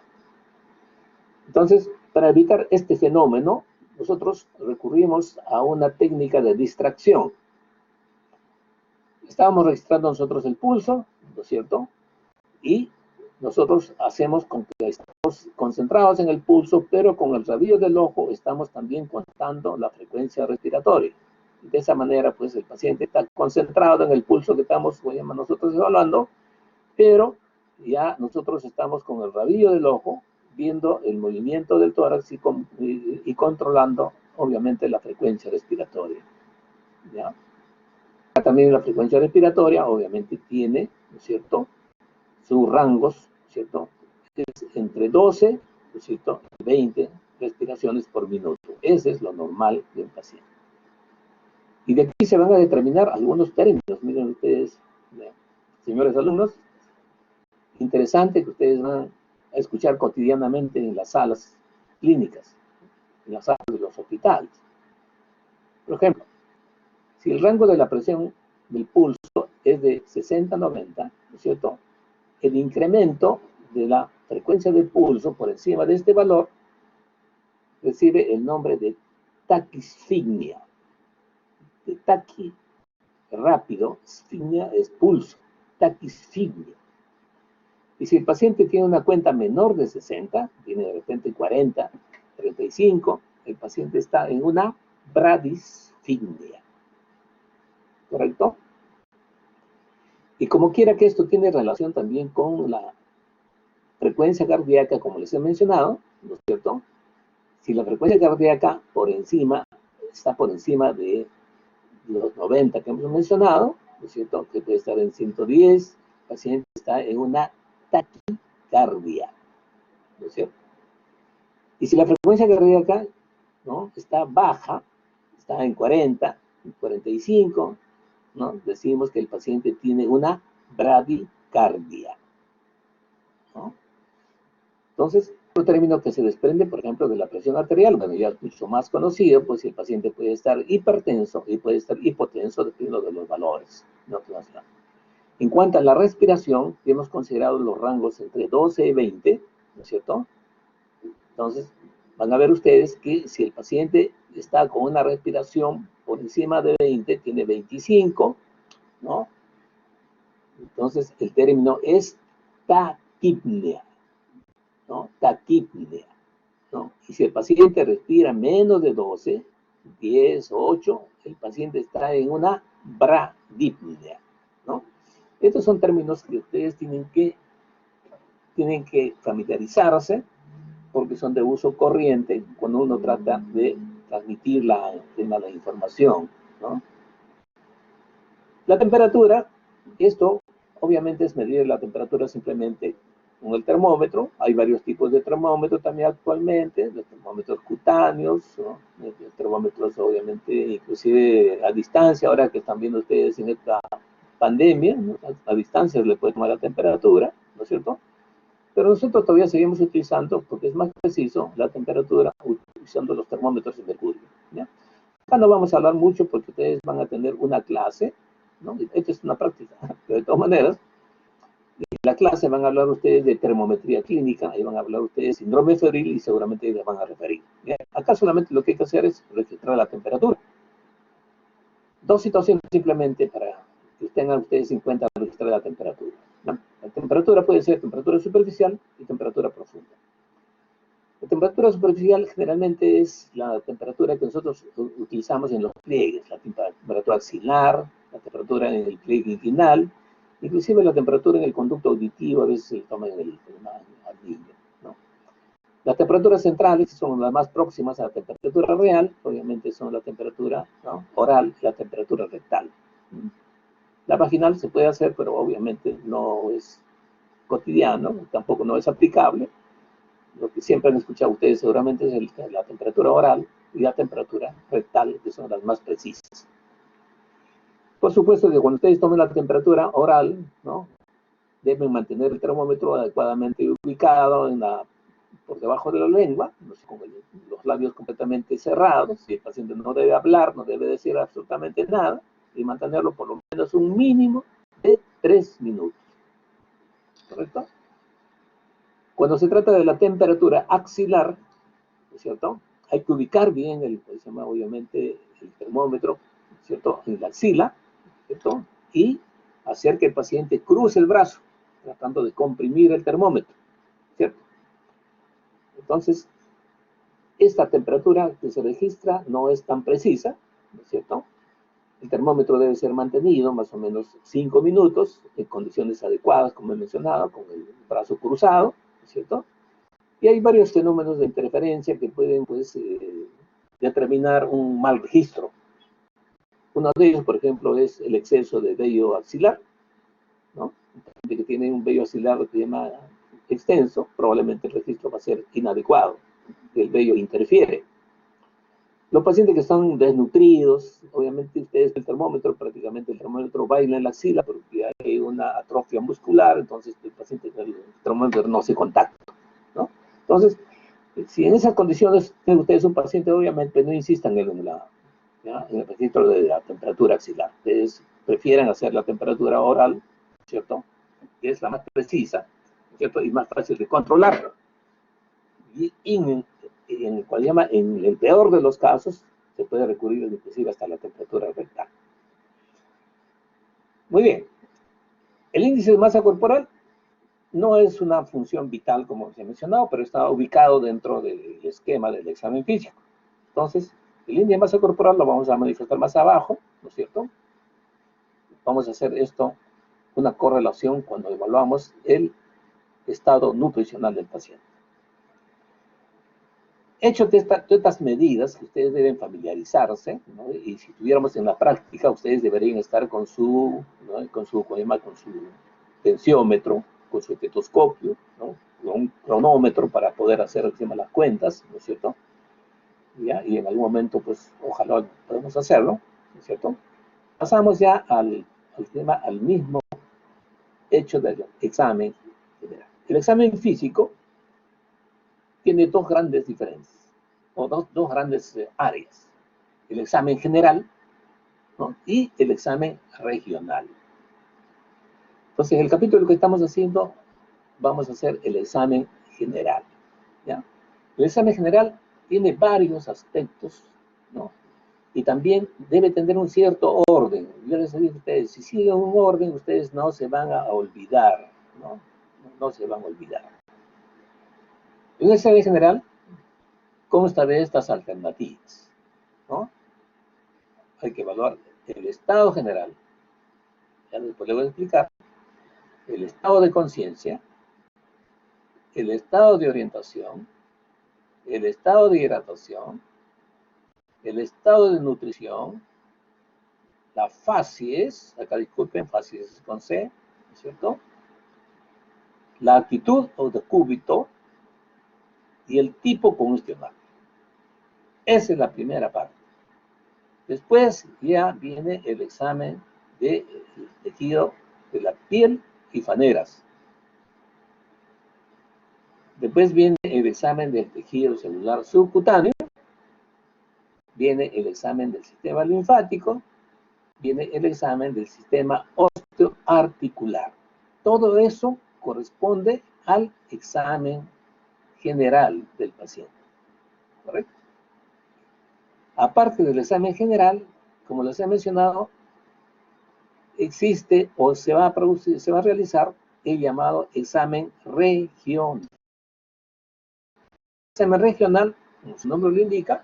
Entonces, para evitar este fenómeno, nosotros recurrimos a una técnica de distracción. Estábamos registrando nosotros el pulso, ¿no es cierto? Y nosotros hacemos con que estamos concentrados en el pulso, pero con el rabillo del ojo estamos también contando la frecuencia respiratoria. De esa manera, pues el paciente está concentrado en el pulso que estamos nosotros evaluando, pero ya nosotros estamos con el rabillo del ojo viendo el movimiento del tórax y controlando, obviamente, la frecuencia respiratoria, ¿ya? También la frecuencia respiratoria, obviamente, tiene, ¿no es cierto?, sus rangos, ¿cierto?, es entre 12, ¿no es cierto?, y 20 respiraciones por minuto. Ese es lo normal de un paciente. Y de aquí se van a determinar algunos términos. Miren ustedes, señores alumnos, interesante que ustedes van a escuchar cotidianamente en las salas clínicas, en las salas de los hospitales. Por ejemplo, si el rango de la presión del pulso es de 60-90, ¿no es cierto?, el incremento de la frecuencia del pulso por encima de este valor recibe el nombre de taquisfignia. De taqui, rápido, sfignia es pulso, taquisfignia. Y si el paciente tiene una cuenta menor de 60, tiene de repente 40, 35, el paciente está en una bradisfignia. ¿Correcto? Y como quiera que esto tiene relación también con la frecuencia cardíaca, como les he mencionado, ¿no es cierto? Si la frecuencia cardíaca está por encima de los 90 que hemos mencionado, ¿no es cierto?, que puede estar en 110, el paciente está en una taquicardia, ¿no es cierto? Y si la frecuencia cardíaca, ¿no?, está baja, está en 40, en 45, ¿no?, decimos que el paciente tiene una bradicardia, ¿no? Entonces, otro término que se desprende, por ejemplo, de la presión arterial, bueno, ya es mucho más conocido, pues el paciente puede estar hipertenso y puede estar hipotenso, dependiendo de los valores, ¿no? En cuanto a la respiración, hemos considerado los rangos entre 12 y 20, ¿no es cierto? Entonces, van a ver ustedes que si el paciente está con una respiración por encima de 20, tiene 25, ¿no? Entonces, el término es taquipnea, ¿no? Taquipnea, ¿no? Y si el paciente respira menos de 12, 10, 8, el paciente está en una bradipnea, ¿no? Estos son términos que ustedes tienen que familiarizarse, porque son de uso corriente cuando uno trata de transmitir la información, ¿no? La temperatura, esto obviamente es medir la temperatura simplemente con el termómetro. Hay varios tipos de termómetros también actualmente, los termómetros cutáneos, ¿no?, los termómetros obviamente inclusive a distancia, ahora que están viendo ustedes en esta pandemia, ¿no?, a distancia le puede tomar la temperatura, ¿no es cierto? Pero nosotros todavía seguimos utilizando, porque es más preciso, la temperatura utilizando los termómetros de mercurio, ¿ya? no vamos a hablar mucho porque ustedes van a tener una clase, ¿no? Esta es una práctica, pero de todas maneras, en la clase van a hablar ustedes de termometría clínica, ahí van a hablar ustedes de síndrome febril y seguramente les van a referir. ¿Ya? Acá solamente lo que hay que hacer es registrar la temperatura. Dos situaciones simplemente para que tengan ustedes en cuenta registrar la temperatura, ¿no? La temperatura puede ser temperatura superficial y temperatura profunda. La temperatura superficial generalmente es la temperatura que nosotros utilizamos en los pliegues, la temperatura axilar, la temperatura en el pliegue inguinal, inclusive la temperatura en el conducto auditivo, a veces se toma en el niño, ¿no? Las temperaturas centrales son las más próximas a la temperatura real, obviamente son la temperatura, ¿no?, oral y la temperatura rectal. La vaginal se puede hacer, pero obviamente no es cotidiano, tampoco no es aplicable. Lo que siempre han escuchado ustedes seguramente es la temperatura oral y la temperatura rectal, que son las más precisas. Por supuesto que cuando ustedes tomen la temperatura oral, ¿no?, deben mantener el termómetro adecuadamente ubicado por debajo de la lengua, no sé, con los labios completamente cerrados. Si el paciente no debe hablar, no debe decir absolutamente nada, y mantenerlo por lo menos un mínimo de 3 minutos. ¿Correcto? Cuando se trata de la temperatura axilar, ¿no es cierto?, hay que ubicar bien obviamente el termómetro, ¿no es cierto?, en la axila, ¿cierto?, y hacer que el paciente cruce el brazo, tratando de comprimir el termómetro, ¿cierto? Entonces, esta temperatura que se registra no es tan precisa, ¿no es cierto? El termómetro debe ser mantenido más o menos 5 minutos en condiciones adecuadas, como he mencionado, con el brazo cruzado, ¿no es cierto? Y hay varios fenómenos de interferencia que pueden, pues, determinar un mal registro. Uno de ellos, por ejemplo, es el exceso de vello axilar, ¿no? El que tiene un vello axilar que se llama extenso, probablemente el registro va a ser inadecuado, el vello interfiere. Los pacientes que están desnutridos, obviamente ustedes prácticamente el termómetro baila en la axila porque hay una atrofia muscular, entonces el paciente, el termómetro no se contacta, ¿no? Entonces, si en esas condiciones tienen ustedes un paciente, obviamente no insistan en el registro de la temperatura axilar. Ustedes prefieren hacer la temperatura oral, ¿cierto?, que es la más precisa, ¿cierto?, y más fácil de controlar. Y en el peor de los casos, se puede recurrir inclusive hasta la temperatura rectal. Muy bien. El índice de masa corporal no es una función vital, como se ha mencionado, pero está ubicado dentro del esquema del examen físico. Entonces, el índice de masa corporal lo vamos a manifestar más abajo, ¿no es cierto? Vamos a hacer esto, una correlación cuando evaluamos el estado nutricional del paciente. Hecho de estas medidas, que ustedes deben familiarizarse, ¿no?, y si tuviéramos en la práctica, ustedes deberían estar con su, ¿no?, con su tensiómetro, con su estetoscopio, ¿no?, con un cronómetro para poder hacer las cuentas, ¿no es cierto? ¿Ya? Y en algún momento, pues, ojalá podamos hacerlo, ¿no es cierto? Pasamos ya al mismo hecho del examen general. El examen físico tiene dos grandes diferencias, o dos grandes áreas. El examen general, ¿no?, y el examen regional. Entonces, en el capítulo que estamos haciendo, vamos a hacer el examen general, ¿ya? El examen general tiene varios aspectos, ¿no?, y también debe tener un cierto orden. Yo les digo a ustedes, si siguen un orden, ustedes no se van a olvidar, ¿no? No se van a olvidar. En el examen general consta de estas alternativas, ¿no? Hay que evaluar el estado general, ya después le voy a explicar, el estado de conciencia, el estado de orientación, el estado de hidratación, el estado de nutrición, la facies, acá disculpen, facies con C, ¿no es cierto?, la actitud o decúbito y el tipo congestional. Esa es la primera parte. Después ya viene el examen del tejido de la piel y faneras. Después viene el examen del tejido celular subcutáneo. viene el examen del sistema linfático, viene el examen del sistema osteoarticular. Todo eso corresponde al examen general del paciente, ¿correcto? Aparte del examen general, como les he mencionado, existe o se va a realizar el llamado examen regional. El examen regional, como su nombre lo indica,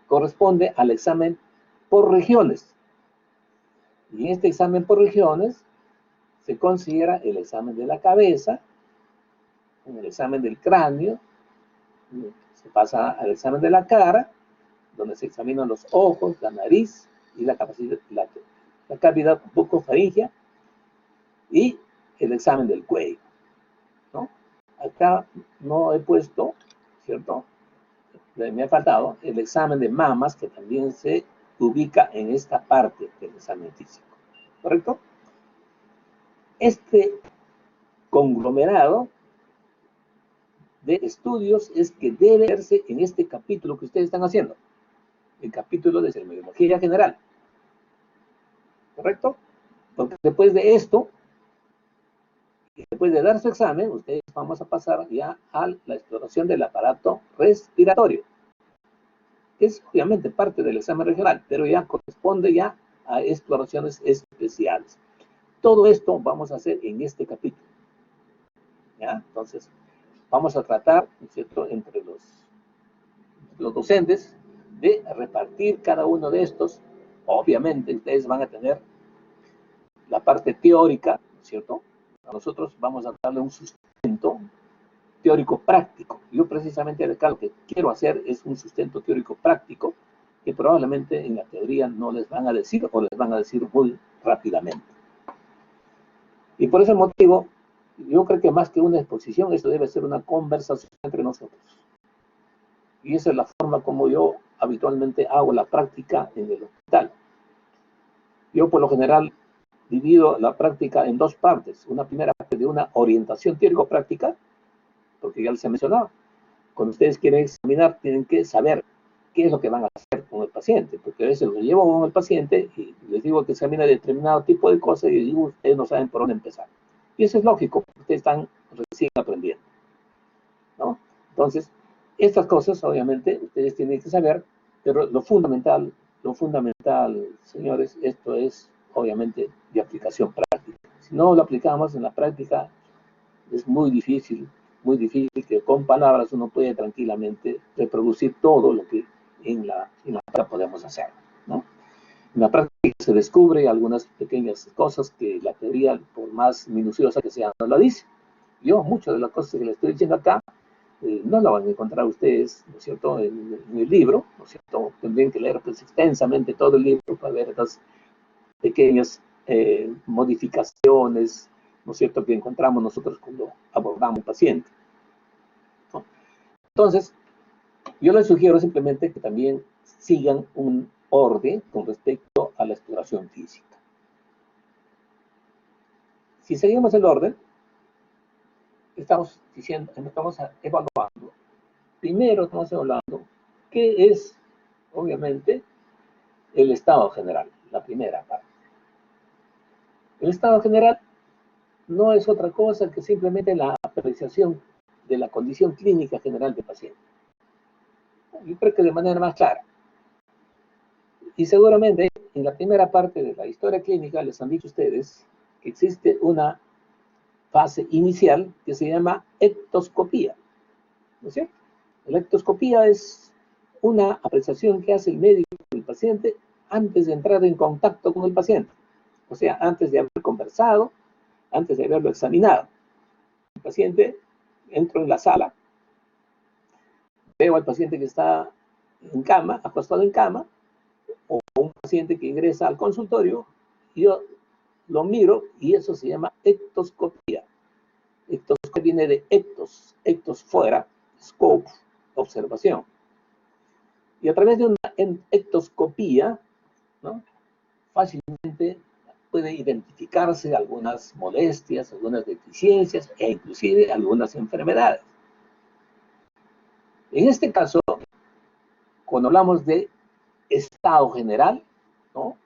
corresponde al examen por regiones. Y en este examen por regiones se considera el examen de la cabeza, el examen del cráneo, se pasa al examen de la cara, donde se examinan los ojos, la nariz y la cavidad bucofaringea, y el examen del cuello, ¿no? Acá no he puesto, ¿cierto? Me ha faltado el examen de mamas, que también se ubica en esta parte del examen físico, ¿correcto? Este conglomerado de estudios es que debe verse en este capítulo que ustedes están haciendo, el capítulo de semiología general, ¿correcto? Porque después de esto, y después de dar su examen, ustedes vamos a pasar ya a la exploración del aparato respiratorio, que es obviamente parte del examen regional, pero ya corresponde ya a exploraciones especiales. Todo esto vamos a hacer en este capítulo, ¿ya? Entonces, vamos a tratar, ¿no es cierto?, entre los docentes, de repartir cada uno de estos. Obviamente, ustedes van a tener la parte teórica, ¿no es cierto? Nosotros vamos a darle un sustento teórico práctico. Yo precisamente acá lo que quiero hacer es un sustento teórico práctico que probablemente en la teoría no les van a decir o les van a decir muy rápidamente. Y por ese motivo, yo creo que más que una exposición, esto debe ser una conversación entre nosotros. Y esa es la forma como yo habitualmente hago la práctica en el hospital. Yo por lo general divido la práctica en dos partes. Una primera parte de una orientación teórico-práctica, porque ya les he mencionado, cuando ustedes quieren examinar, tienen que saber qué es lo que van a hacer con el paciente, porque a veces los llevo con el paciente y les digo que examina determinado tipo de cosas y les digo, ustedes no saben por dónde empezar. Y eso es lógico, porque ustedes están recién aprendiendo, ¿no? Entonces, estas cosas, obviamente, ustedes tienen que saber, pero lo fundamental, señores, esto es, obviamente, de aplicación práctica. Si no lo aplicamos en la práctica, es muy difícil que con palabras uno puede tranquilamente reproducir todo lo que en la práctica podemos hacer, ¿no? En la práctica se descubre algunas pequeñas cosas que la teoría, por más minuciosa que sea, no la dice. Yo, muchas de las cosas que les estoy diciendo acá, no la van a encontrar ustedes, ¿no es cierto?, en el libro, ¿no es cierto? Tendrían que leer pues, extensamente todo el libro para ver estas pequeñas modificaciones, ¿no es cierto?, que encontramos nosotros cuando abordamos un paciente, ¿no? Entonces, yo les sugiero simplemente que también sigan un orden con respecto a la exploración física. Si seguimos el orden, estamos evaluando. Primero estamos evaluando qué es, obviamente, el estado general, la primera parte. El estado general no es otra cosa que simplemente la apreciación de la condición clínica general del paciente. Yo creo que de manera más clara. Y seguramente en la primera parte de la historia clínica les han dicho ustedes que existe una fase inicial que se llama ectoscopía, ¿no es cierto? La ectoscopía es una apreciación que hace el médico del paciente antes de entrar en contacto con el paciente. O sea, antes de haber conversado, antes de haberlo examinado. El paciente, entro en la sala, veo al paciente que está en cama, acostado en cama, o un paciente que ingresa al consultorio, yo lo miro y eso se llama ectoscopía. Ectoscopía viene de ectos fuera, scope, observación. Y a través de una ectoscopía, ¿no?, fácilmente puede identificarse algunas molestias, algunas deficiencias e inclusive algunas enfermedades. En este caso, Cuando hablamos de estado general, ¿no?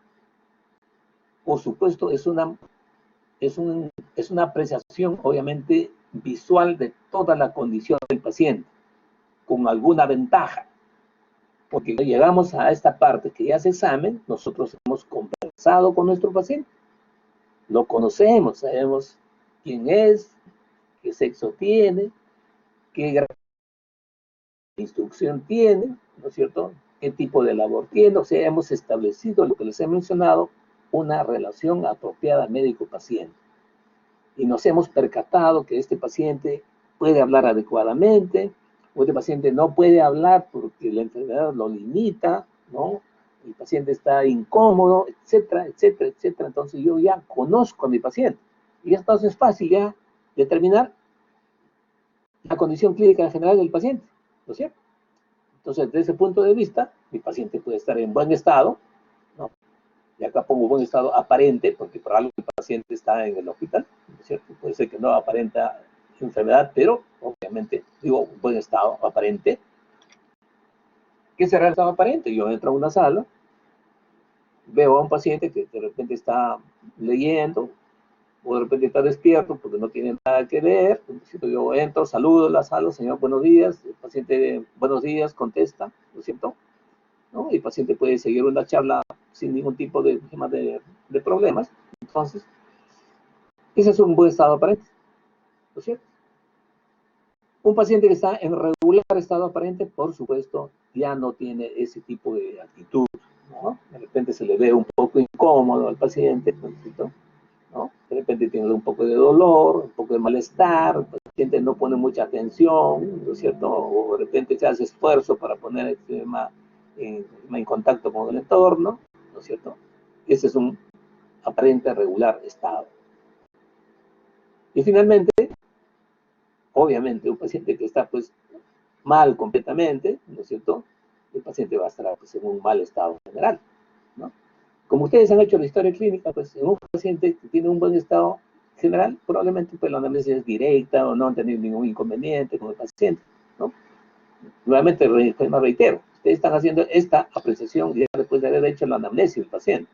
Por supuesto, es una apreciación, obviamente, visual de toda la condición del paciente, con alguna ventaja. Porque cuando llegamos a esta parte que ya es examen, nosotros hemos conversado con nuestro paciente, lo conocemos, sabemos quién es, qué sexo tiene, qué instrucción tiene, ¿no es cierto? Qué tipo de labor tiene, o sea, hemos establecido lo que les he mencionado, una relación apropiada médico-paciente. Y nos hemos percatado que este paciente puede hablar adecuadamente, o este paciente no puede hablar porque la enfermedad lo limita, ¿no? El paciente está incómodo, etcétera, etcétera, etcétera. Entonces yo ya conozco a mi paciente. Y entonces es fácil ya determinar la condición clínica general del paciente, ¿no es cierto? Entonces, desde ese punto de vista, mi paciente puede estar en buen estado, ¿no? Y acá pongo buen estado aparente, porque por algo el paciente está en el hospital, ¿no es cierto? Puede ser que no aparenta enfermedad, pero obviamente digo buen estado aparente. ¿Qué será el estado aparente? Yo entro a una sala, veo a un paciente que de repente está leyendo, o de repente está despierto porque no tiene nada que leer. Entonces yo entro, saludo a la sala, señor, buenos días. El paciente, buenos días, contesta, ¿no es cierto? ¿No? Y el paciente puede seguir una charla sin ningún tipo de problemas. Entonces, ese es un buen estado aparente, ¿no es cierto? Un paciente que está en regular estado aparente, por supuesto, ya no tiene ese tipo de actitud, ¿no? De repente se le ve un poco incómodo al paciente, ¿no? De repente tiene un poco de dolor, un poco de malestar, el paciente no pone mucha atención, ¿no es cierto? O de repente se hace esfuerzo para poner el tema en contacto con el entorno, ¿no es cierto? Ese es un aparente regular estado. Y finalmente, obviamente, un paciente que está pues mal completamente, ¿no es cierto? El paciente va a estar pues, en un mal estado general, ¿no? Como ustedes han hecho la historia clínica, pues en un paciente que tiene un buen estado general, probablemente pues la anamnesis es directa o no han tenido ningún inconveniente con el paciente, ¿no? Nuevamente, me reitero, ustedes están haciendo esta apreciación ya después de haber hecho la anamnesis del paciente.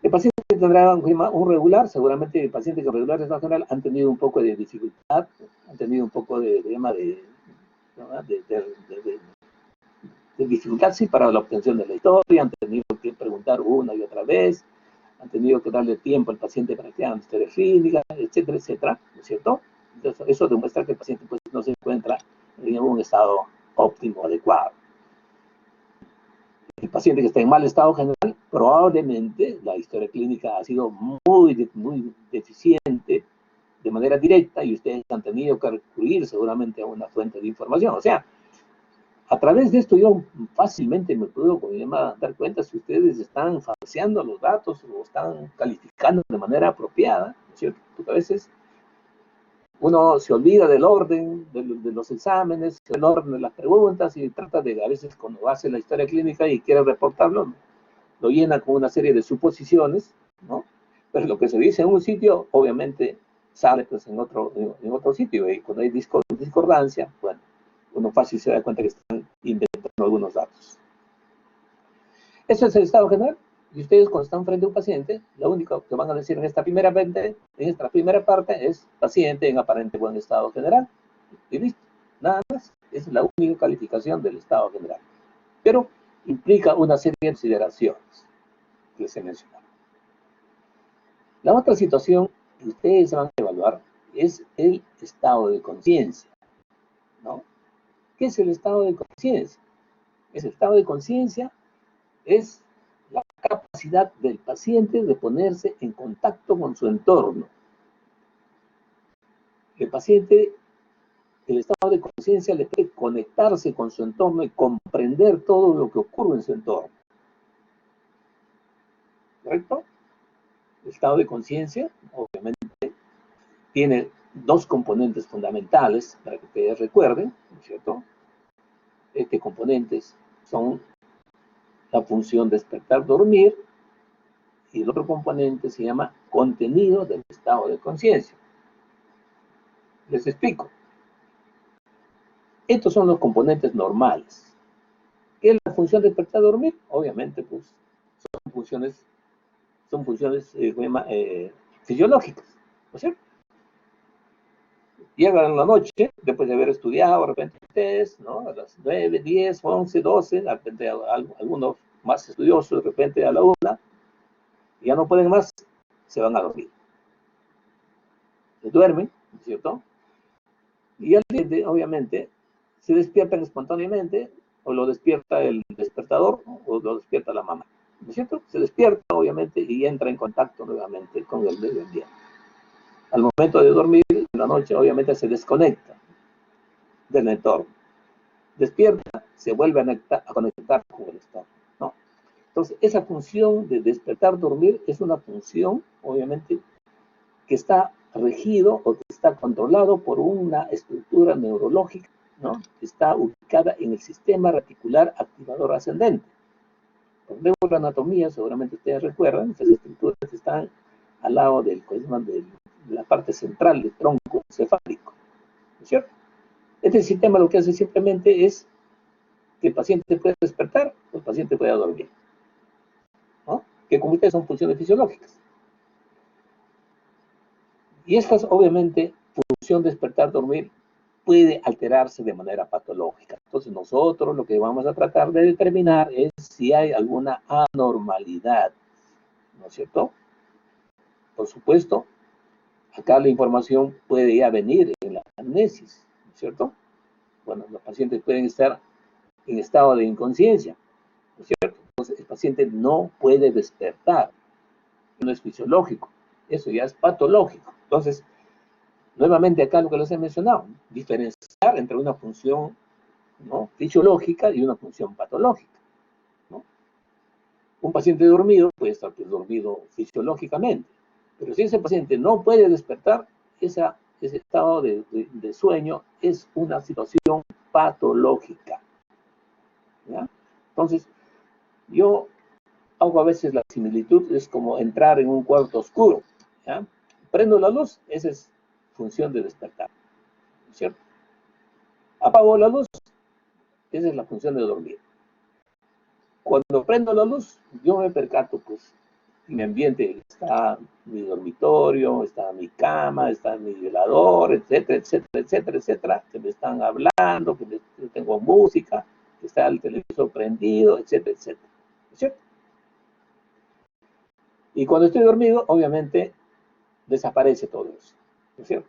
El paciente tendrá un regular, seguramente el paciente que regular estado general han tenido un poco de dificultad, han tenido un poco de dificultad, sí, para la obtención de la historia, han tenido que preguntar una y otra vez, han tenido que darle tiempo al paciente para que haga una historia clínica, etcétera, etcétera, ¿no es cierto? Entonces, eso demuestra que el paciente pues, no se encuentra en un estado óptimo, adecuado. El paciente que está en mal estado general, probablemente la historia clínica ha sido muy deficiente de manera directa y ustedes han tenido que recurrir seguramente a una fuente de información. O sea, a través de esto yo fácilmente me puedo dar cuenta si ustedes están falseando los datos o están calificando de manera apropiada, ¿no es cierto? Porque a veces uno se olvida del orden de los exámenes, del orden de las preguntas y trata de, a veces cuando hace la historia clínica y quiere reportarlo, lo llena con una serie de suposiciones, ¿no? Pero lo que se dice en un sitio, obviamente, sale pues en otro sitio. Y cuando hay discordancia, bueno, uno fácil se da cuenta que están inventando algunos datos. Eso es el estado general. Y ustedes cuando están frente a un paciente, lo único que van a decir en esta primera parte es paciente en aparente buen estado general. Y listo. Nada más. Esa es la única calificación del estado general. Pero implica una serie de consideraciones que les he mencionado. La otra situación que ustedes van a evaluar es el estado de conciencia, ¿no? ¿Qué es el estado de conciencia? El estado de conciencia es la capacidad del paciente de ponerse en contacto con su entorno. El paciente, el estado de conciencia le puede conectarse con su entorno y comprender todo lo que ocurre en su entorno. ¿Correcto? El estado de conciencia, obviamente, tiene dos componentes fundamentales para que ustedes recuerden, ¿no es cierto? Componentes son la función despertar-dormir y el otro componente se llama contenido del estado de conciencia. Les explico. Estos son los componentes normales. ¿Qué función de despertar a dormir? Obviamente, pues, son funciones fisiológicas, ¿no es cierto? Llegan en la noche, después de haber estudiado, de repente ustedes, ¿no? A las 9, 10, 11, 12, de repente algunos más estudiosos, de repente a la 1, ya no pueden más, se van a dormir. Se duermen, ¿no es cierto? Y al día siguiente, obviamente, se despiertan espontáneamente, o lo despierta el despertador, o lo despierta la mamá, ¿no es cierto? Se despierta, obviamente, y entra en contacto nuevamente con el medio ambiente. Al momento de dormir, en la noche, obviamente, se desconecta del entorno. Despierta, se vuelve a conectar con el entorno, ¿no? Entonces, esa función de despertar, dormir, es una función, obviamente, que está regido o que está controlado por una estructura neurológica, ¿no? Que está ubicada en el sistema reticular activador ascendente. Cuando vemos la anatomía, seguramente ustedes recuerdan, esas estructuras están al lado de la parte central del tronco encefálico, ¿no es cierto? Este sistema lo que hace simplemente es que el paciente pueda despertar o el paciente pueda dormir, ¿no? Que como ustedes son funciones fisiológicas. Y estas, obviamente, función despertar, dormir, puede alterarse de manera patológica. Entonces nosotros lo que vamos a tratar de determinar es si hay alguna anormalidad, ¿no es cierto? Por supuesto, acá la información puede ya venir en la anamnesis, ¿no es cierto? Bueno, los pacientes pueden estar en estado de inconsciencia, ¿no es cierto? Entonces el paciente no puede despertar, no es fisiológico, eso ya es patológico. Entonces, nuevamente acá lo que les he mencionado, diferenciar entre una función, ¿no?, fisiológica y una función patológica, ¿no? Un paciente dormido puede estar dormido fisiológicamente, pero si ese paciente no puede despertar, ese estado de sueño es una situación patológica, ¿ya? Entonces, yo hago a veces la similitud, es como entrar en un cuarto oscuro, ¿ya? Prendo la luz, esa es función de despertar, ¿no es cierto? Apago la luz, esa es la función de dormir. Cuando prendo la luz, yo me percato, pues, en mi ambiente está mi dormitorio, está mi cama, está mi velador, etcétera, etcétera, etcétera, etcétera, que me están hablando, que tengo música, que está el televisor prendido, etcétera, etcétera, ¿no es cierto? Y cuando estoy dormido, obviamente, desaparece todo eso, ¿no es cierto?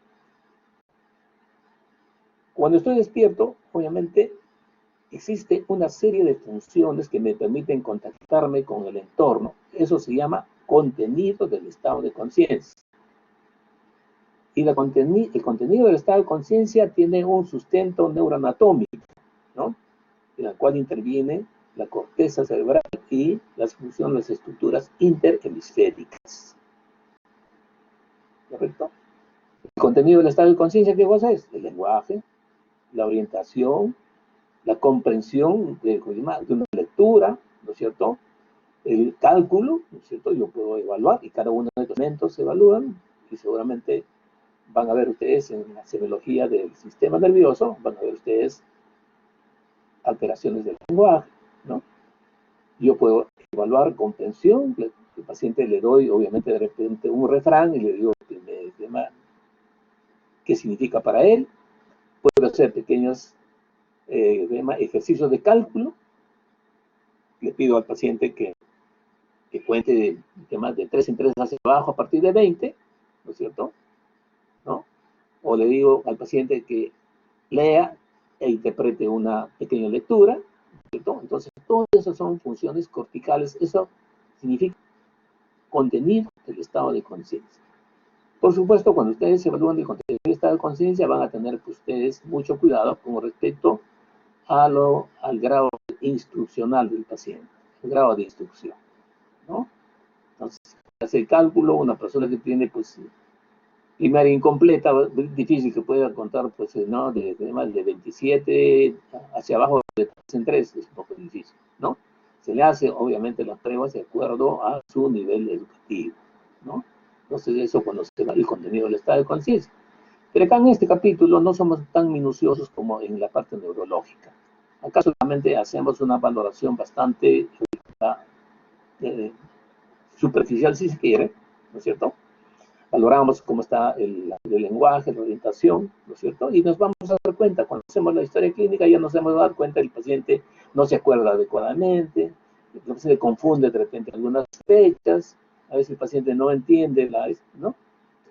Cuando estoy despierto, obviamente, existe una serie de funciones que me permiten contactarme con el entorno. Eso se llama contenido del estado de conciencia. Y el contenido del estado de conciencia tiene un sustento neuroanatómico, ¿no?, en el cual interviene la corteza cerebral y las funciones, las estructuras interhemisféricas. ¿Correcto? El contenido del estado de conciencia, ¿qué cosa es? El lenguaje, la orientación, la comprensión de una lectura, ¿no es cierto? El cálculo, ¿no es cierto? Yo puedo evaluar y cada uno de estos elementos se evalúan y seguramente van a ver ustedes en la semiología del sistema nervioso, van a ver ustedes alteraciones del lenguaje, ¿no? Yo puedo evaluar comprensión, al paciente le doy obviamente de repente un refrán y le digo qué significa para él. Puedo hacer pequeños ejercicios de cálculo. Le pido al paciente que cuente temas de 3 en 3 hacia abajo a partir de 20, ¿no es cierto? ¿No? O le digo al paciente que lea e interprete una pequeña lectura, ¿cierto? Entonces, todas esas son funciones corticales. Eso significa contenido del estado de conciencia. Por supuesto, cuando ustedes evalúan el contenido del estado de conciencia, van a tener pues, ustedes mucho cuidado con respecto al grado instruccional del paciente, el grado de instrucción, ¿no? Entonces, hace el cálculo, una persona que tiene, pues, primaria incompleta, difícil que pueda contar, pues, ¿no?, de 27 hacia abajo, de 3 en 3, es un poco difícil, ¿no? Se le hace, obviamente, las pruebas de acuerdo a su nivel educativo, ¿no? Entonces, eso cuando se da el contenido del estado de conciencia. Pero acá en este capítulo no somos tan minuciosos como en la parte neurológica. Acá solamente hacemos una valoración bastante eh, superficial, si se quiere, ¿no es cierto? Valoramos cómo está el lenguaje, la orientación, ¿no es cierto? Y nos vamos a dar cuenta, cuando hacemos la historia clínica, ya nos hemos dado cuenta que el paciente no se acuerda adecuadamente, se le confunde de repente algunas fechas, a veces el paciente no entiende, ¿no?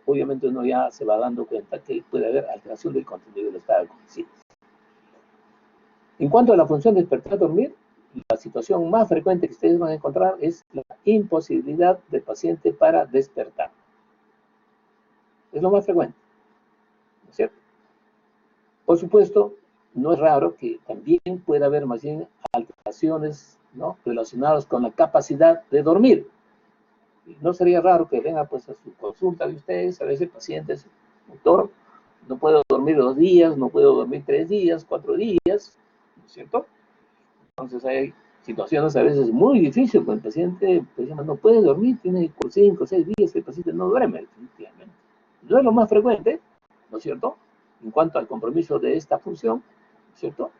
Obviamente uno ya se va dando cuenta que puede haber alteración del contenido del estado de conciencia. En cuanto a la función de despertar-dormir, la situación más frecuente que ustedes van a encontrar es la imposibilidad del paciente para despertar. Es lo más frecuente, ¿no es cierto? Por supuesto, no es raro que también pueda haber más bien alteraciones, ¿no?, relacionadas con la capacidad de dormir. Y no sería raro que venga pues a su consulta de ustedes, a veces el paciente es, doctor, no puedo dormir 2 días, no puedo dormir 3 días, 4 días, ¿no es cierto? Entonces hay situaciones a veces muy difíciles, cuando el paciente pues, no puede dormir, tiene 5 o 6 días que el paciente no duerme, definitivamente. No es lo más frecuente, ¿no es cierto?, en cuanto al compromiso de esta función, ¿cierto?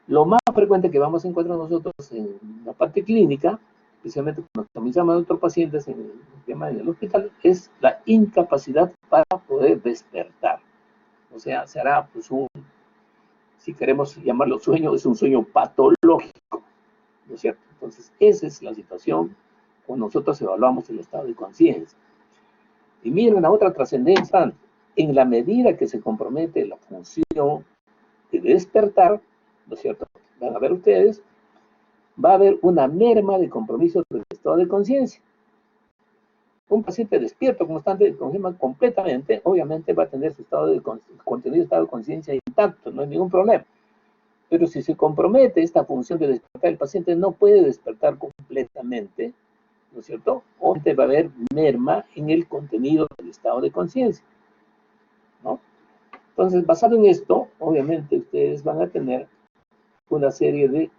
Lo más frecuente que vamos a encontrar nosotros en la parte clínica, especialmente cuando comenzamos a nuestros pacientes en el hospital, es la incapacidad para poder despertar. O sea, será pues si queremos llamarlo sueño, es un sueño patológico, ¿no es cierto? Entonces, esa es la situación cuando nosotros evaluamos el estado de conciencia. Y miren la otra trascendencia, en la medida que se compromete la función de despertar, ¿no es cierto? Van a ver ustedes, va a haber una merma de compromiso del estado de conciencia. Un paciente despierto, constante, completamente, obviamente va a tener su estado de contenido, estado de conciencia intacto, no hay ningún problema. Pero si se compromete esta función de despertar, el paciente no puede despertar completamente, ¿no es cierto? Obviamente va a haber merma en el contenido del estado de conciencia, ¿no? Entonces, basado en esto, obviamente ustedes van a tener una serie de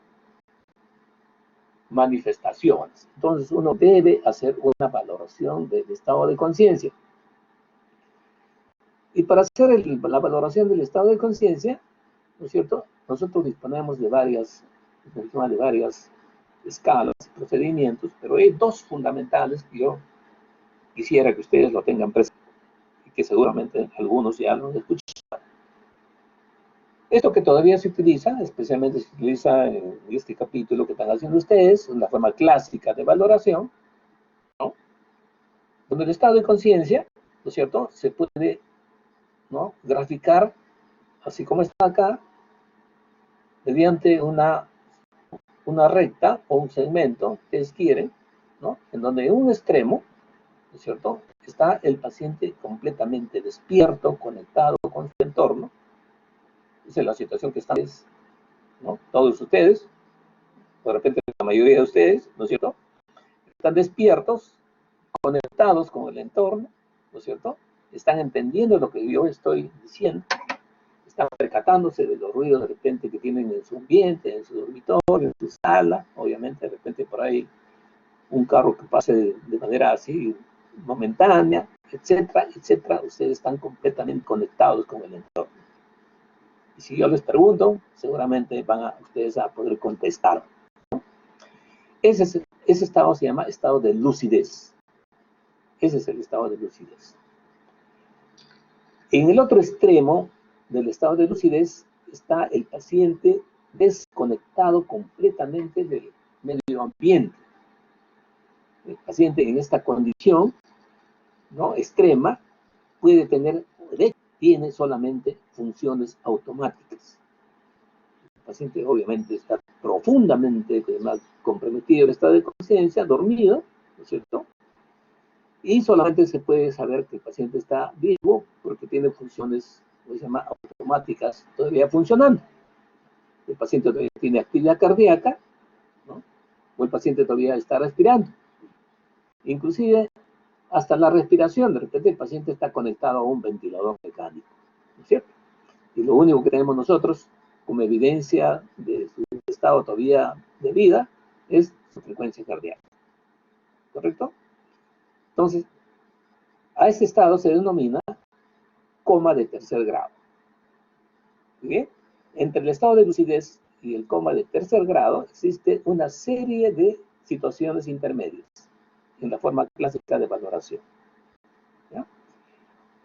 manifestaciones. Entonces, uno debe hacer una valoración del estado de conciencia. Y para hacer la valoración del estado de conciencia, ¿no es cierto?, nosotros disponemos de varias escalas y procedimientos, pero hay 2 fundamentales que yo quisiera que ustedes lo tengan presente y que seguramente algunos ya lo han escuchado. Esto que todavía se utiliza, especialmente se utiliza en este capítulo que están haciendo ustedes, en la forma clásica de valoración, ¿no?, donde el estado de conciencia, ¿no es cierto?, se puede, ¿no?, graficar, así como está acá, mediante una recta o un segmento, que ustedes quieren, ¿no?, en donde en un extremo, ¿no es cierto?, está el paciente completamente despierto, conectado con su entorno. Esa es la situación que están, ¿no?, todos ustedes, de repente la mayoría de ustedes, ¿no es cierto?, están despiertos, conectados con el entorno, ¿no es cierto?, están entendiendo lo que yo estoy diciendo, están percatándose de los ruidos de repente que tienen en su ambiente, en su dormitorio, en su sala, obviamente de repente por ahí un carro que pase de manera así momentánea, etcétera, etcétera. Ustedes están completamente conectados con el entorno. Y si yo les pregunto, seguramente van ustedes a poder contestar, ¿no? Ese estado se llama estado de lucidez. Ese es el estado de lucidez. En el otro extremo del estado de lucidez está el paciente desconectado completamente del medio ambiente. El paciente en esta condición, ¿no?, extrema, puede tener, tiene solamente funciones automáticas. El paciente obviamente está profundamente comprometido en el estado de conciencia, dormido, ¿no es cierto? Y solamente se puede saber que el paciente está vivo porque tiene funciones, se llama, automáticas todavía funcionando. El paciente todavía tiene actividad cardíaca, ¿no?, o el paciente todavía está respirando. Inclusive, hasta la respiración, de repente el paciente está conectado a un ventilador mecánico, ¿no es cierto? Y lo único que tenemos nosotros como evidencia de su estado todavía de vida es su frecuencia cardíaca, ¿correcto? Entonces, a ese estado se denomina coma de tercer grado. ¿Bien? Entre el estado de lucidez y el coma de tercer grado, existe una serie de situaciones intermedias en la forma clásica de valoración. ¿Ya?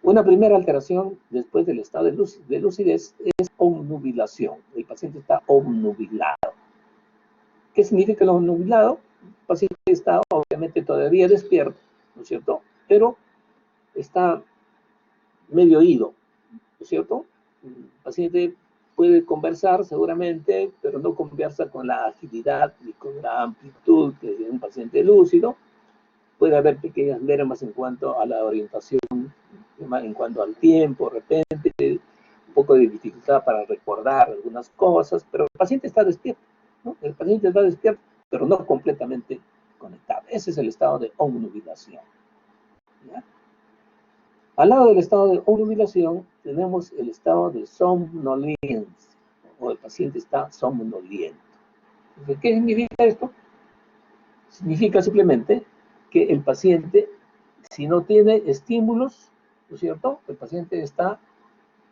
Una primera alteración después del estado de lucidez es obnubilación. El paciente está obnubilado. ¿Qué significa el obnubilado? El paciente está obviamente todavía despierto, ¿no es cierto? Pero está medio oído, ¿no es cierto? El paciente puede conversar seguramente, pero no conversa con la agilidad ni con la amplitud de un paciente lúcido. Puede haber pequeñas mermas en cuanto a la orientación, en cuanto al tiempo, de repente, un poco de dificultad para recordar algunas cosas, pero el paciente está despierto, ¿no? El paciente está despierto, pero no completamente conectado. Ese es el estado de obnubilación. ¿Ya? Al lado del estado de obnubilación tenemos el estado de somnolencia, o el paciente está somnoliento. ¿Qué significa esto? Significa simplemente que el paciente, si no tiene estímulos, ¿no es cierto? El paciente está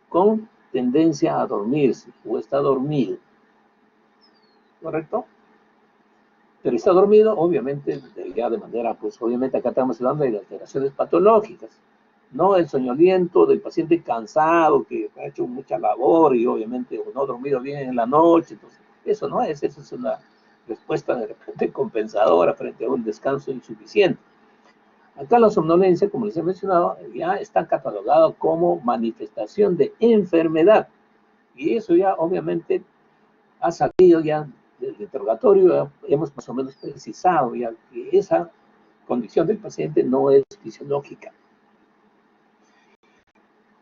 con tendencia a dormirse o está dormido, ¿correcto? Pero está dormido, obviamente, ya de manera, pues obviamente acá estamos hablando de alteraciones patológicas, no el soñoliento del paciente cansado que ha hecho mucha labor y obviamente o no ha dormido bien en la noche. Entonces, eso no es, eso es una respuesta de repente compensadora frente a un descanso insuficiente. Acá la somnolencia, como les he mencionado, ya está catalogado como manifestación de enfermedad. Y eso ya obviamente ha salido ya del interrogatorio, hemos más o menos precisado ya que esa condición del paciente no es fisiológica.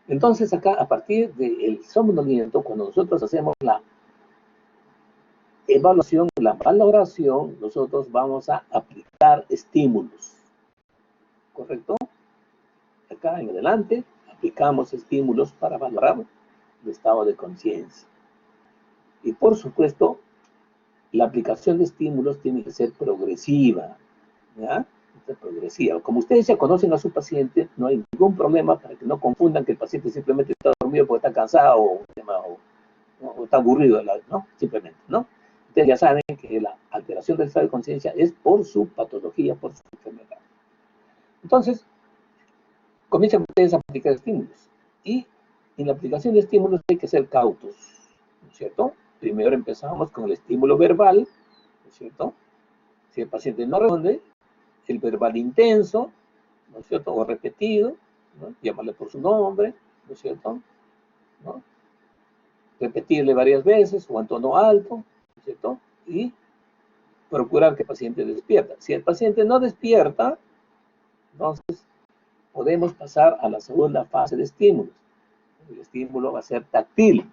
Entonces acá, a partir del somnoliento, cuando nosotros hacemos la evaluación, la valoración, nosotros vamos a aplicar estímulos, ¿correcto? Acá en adelante aplicamos estímulos para valorar el estado de conciencia. Y por supuesto, la aplicación de estímulos tiene que ser progresiva, ¿ya? Progresiva. Como ustedes ya conocen a su paciente, no hay ningún problema para que no confundan que el paciente simplemente está dormido porque está cansado o está aburrido, ¿no? Simplemente, ¿no? Ustedes ya saben que la alteración del estado de conciencia es por su patología, por su enfermedad. Entonces, comienzan ustedes a aplicar estímulos. Y en la aplicación de estímulos hay que ser cautos, ¿no es cierto? Primero empezamos con el estímulo verbal, ¿no es cierto? Si el paciente no responde, el verbal intenso, ¿no es cierto? O repetido, ¿no? Llamarle por su nombre, ¿no es cierto? ¿No? Repetirle varias veces o en tono alto, ¿no es cierto? Y procurar que el paciente despierta. Si el paciente no despierta, entonces podemos pasar a la segunda fase de estímulos. El estímulo va a ser táctil.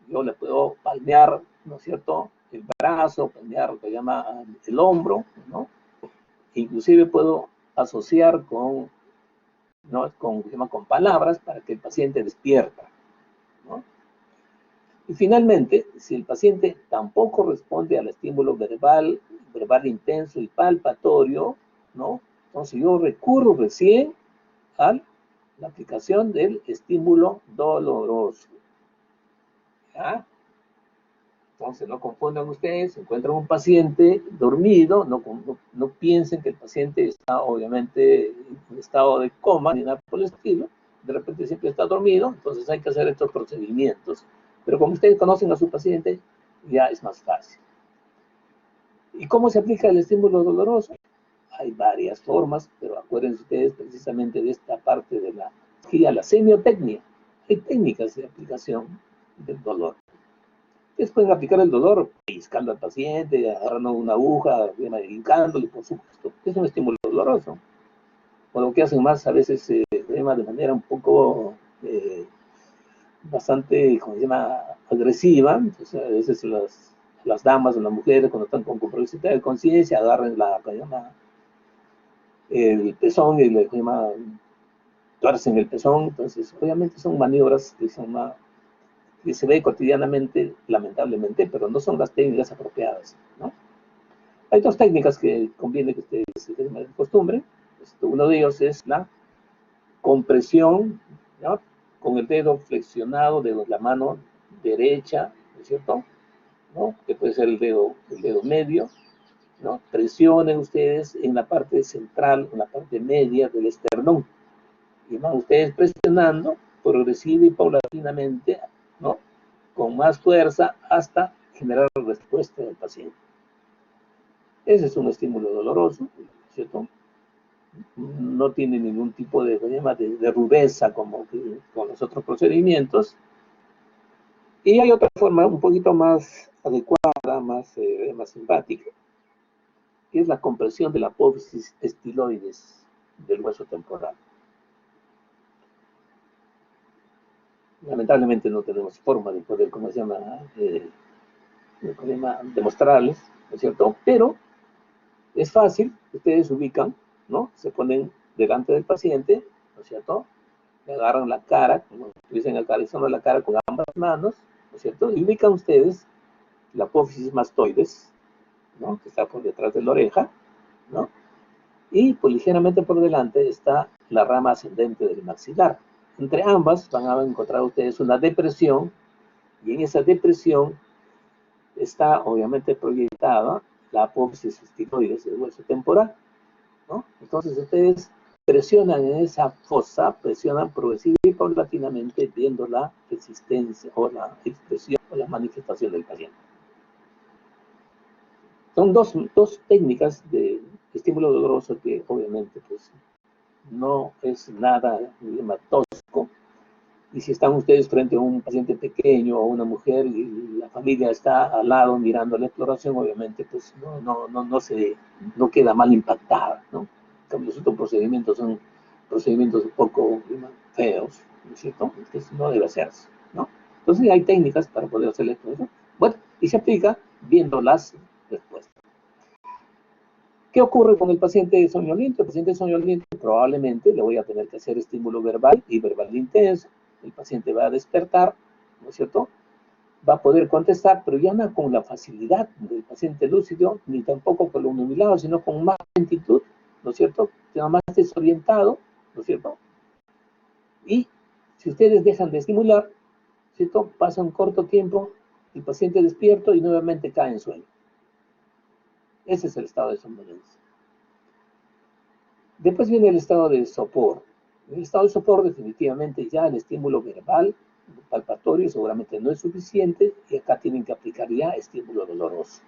Yo le puedo palmear, ¿no es cierto?, el brazo, palmear lo que llama el hombro, ¿no? Inclusive puedo asociar con, ¿no?, con palabras para que el paciente despierta, ¿no? Y finalmente, si el paciente tampoco responde al estímulo verbal intenso y palpatorio, ¿no?, entonces yo recurro recién a la aplicación del estímulo doloroso. ¿Ya? Entonces, no confundan ustedes, si encuentran un paciente dormido, no piensen que el paciente está obviamente en estado de coma ni nada por el estilo, de repente siempre está dormido, entonces hay que hacer estos procedimientos. Pero como ustedes conocen a su paciente, ya es más fácil. ¿Y cómo se aplica el estímulo doloroso? Hay varias formas, pero acuérdense ustedes precisamente de esta parte de la semiotecnia. Hay técnicas de aplicación del dolor. Ustedes pueden aplicar el dolor pellizcando al paciente, agarrando una aguja, hincándole, por supuesto. Es un estímulo doloroso. O lo que hacen más a veces de manera un poco bastante, como se llama, agresiva. Entonces, a veces las damas o las mujeres, cuando están con probabilidad de conciencia, agarran el pezón y le llama, tuercen el pezón. Entonces, obviamente son maniobras que son más que se ve cotidianamente, lamentablemente, pero no son las técnicas apropiadas, ¿no? Hay dos técnicas que conviene que ustedes se acostumbren. Uno de ellos es la compresión, ¿no?, con el dedo flexionado de la mano derecha, ¿no es cierto?, ¿no? Que puede ser el dedo medio, ¿no? Presionen ustedes en la parte central, en la parte media del esternón. Y van ustedes presionando progresiva y paulatinamente, ¿no? Con más fuerza hasta generar respuesta del paciente. Ese es un estímulo doloroso, ¿cierto? No tiene ningún tipo de rudeza como con los otros procedimientos. Y hay otra forma un poquito más adecuada, más simpática, que es la compresión de la apófisis estiloides del hueso temporal. Lamentablemente no tenemos forma de poder, ¿cómo se llama?, demostrarles, ¿no es cierto? Pero es fácil, ustedes ubican, ¿no? Se ponen delante del paciente, ¿no es cierto? Le agarran la cara, como dicen acariciando la cara con ambas manos, ¿no es cierto? Y ubican ustedes la apófisis mastoides, ¿no? Que está por detrás de la oreja, ¿no? Y pues ligeramente por delante está la rama ascendente del maxilar. Entre ambas van a encontrar ustedes una depresión, y en esa depresión está obviamente proyectada la apófisis estiloides del hueso temporal, ¿no? Entonces ustedes presionan en esa fosa, presionan progresiva y paulatinamente viendo la resistencia o la expresión o la manifestación del paciente. Son dos técnicas de estímulo doloroso que obviamente pues no es nada tosco. Y si están ustedes frente a un paciente pequeño o una mujer y la familia está al lado mirando la exploración, obviamente pues no queda mal impactada, ¿no? Los otros procedimientos son procedimientos un poco feos, ¿no es cierto? Entonces no debe hacerse, ¿no? Entonces hay técnicas para poder hacerle todo eso. Bueno, y se aplica viendo las respuestas. ¿Qué ocurre con el paciente soñoliento? El paciente soñoliento probablemente le voy a tener que hacer estímulo verbal y verbal intenso. El paciente va a despertar, ¿no es cierto? Va a poder contestar, pero ya no con la facilidad del paciente lúcido, ni tampoco con lo humilado, sino con más lentitud, ¿no es cierto? Queda más desorientado, ¿no es cierto? Y si ustedes dejan de estimular, ¿cierto? Pasa un corto tiempo, el paciente despierto y nuevamente cae en sueño. Ese es el estado de somnolencia. Después viene el estado de sopor. En el estado de sopor, definitivamente ya el estímulo verbal, palpatorio, seguramente no es suficiente y acá tienen que aplicar ya estímulo doloroso.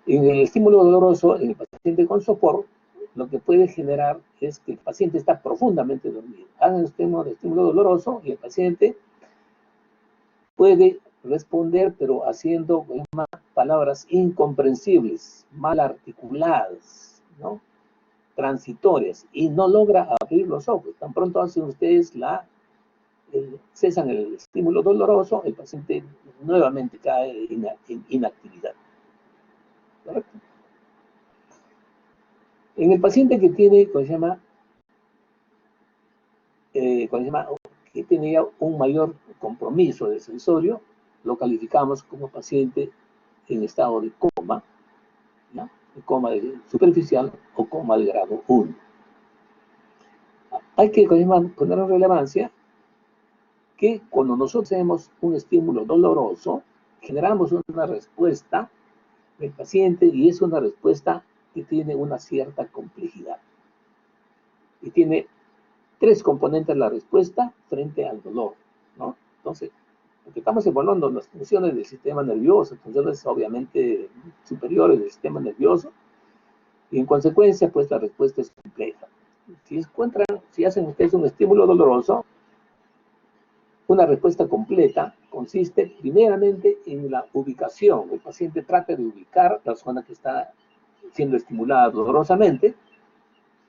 En el estímulo doloroso, en el paciente con sopor, lo que puede generar es que el paciente está profundamente dormido. Hagan el estímulo doloroso y el paciente puede responder, pero haciendo palabras incomprensibles, mal articuladas, ¿no? Transitorias, y no logra abrir los ojos. Tan pronto hacen ustedes cesan el estímulo doloroso, el paciente nuevamente cae en inactividad. ¿Correcto? En el paciente que tiene, que tenía un mayor compromiso del sensorio, lo calificamos como paciente en estado de coma, ¿no? Coma superficial o coma de grado 1. Hay que poner en relevancia que cuando nosotros hacemos un estímulo doloroso, generamos una respuesta del paciente y es una respuesta que tiene una cierta complejidad. Y tiene 3 componentes la respuesta frente al dolor, ¿no? Entonces, porque estamos evaluando las funciones del sistema nervioso, funciones obviamente superiores del sistema nervioso, y en consecuencia, pues la respuesta es compleja. Si hacen ustedes un estímulo doloroso, una respuesta completa consiste primeramente en la ubicación. El paciente trata de ubicar la zona que está siendo estimulada dolorosamente,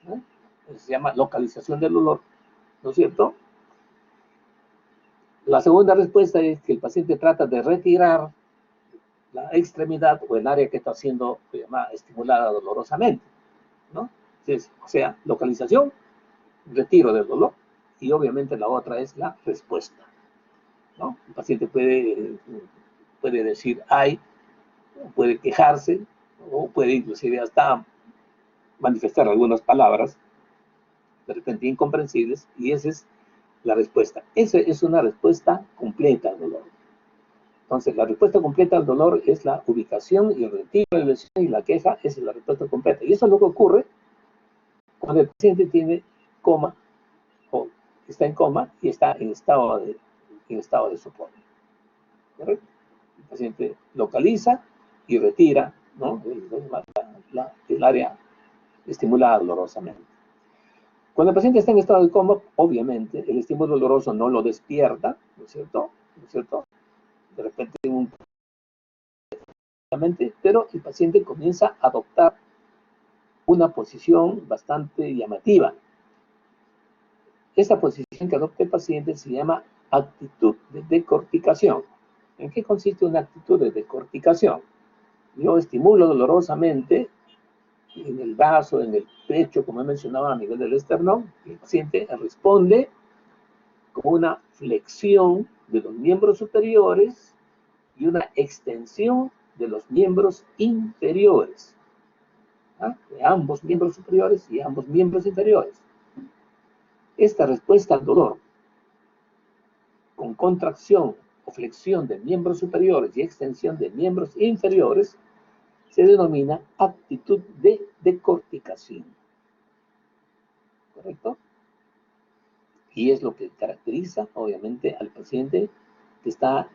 ¿no? Se llama localización del dolor, ¿no es cierto? La segunda respuesta es que el paciente trata de retirar la extremidad o el área que está siendo estimulada dolorosamente, ¿no? Entonces, o sea, localización, retiro del dolor, y obviamente la otra es la respuesta, ¿no? El paciente puede decir ay, puede quejarse, o puede inclusive hasta manifestar algunas palabras de repente incomprensibles, y esa es la respuesta. Esa es una respuesta completa al dolor. Entonces, la respuesta completa al dolor es la ubicación y el retiro de la lesión, y la queja es la respuesta completa. Y eso es lo que ocurre cuando el paciente tiene coma o está en coma y está en estado de sopor. ¿Correcto? El paciente localiza y retira, ¿no?, el área estimulada dolorosamente. Cuando el paciente está en estado de coma, obviamente el estímulo doloroso no lo despierta, ¿no es cierto? ¿No es cierto? De repente pero el paciente comienza a adoptar una posición bastante llamativa. Esta posición que adopta el paciente se llama actitud de decorticación. ¿En qué consiste una actitud de decorticación? Yo estimulo dolorosamente en el brazo, en el pecho, como he mencionado, a nivel del esternón, y el paciente responde con una flexión de los miembros superiores y una extensión de los miembros inferiores, ¿ah?, de ambos miembros superiores y ambos miembros inferiores. Esta respuesta al dolor, con contracción o flexión de miembros superiores y extensión de miembros inferiores, se denomina actitud de decorticación. ¿Correcto? Y es lo que caracteriza, obviamente, al paciente que está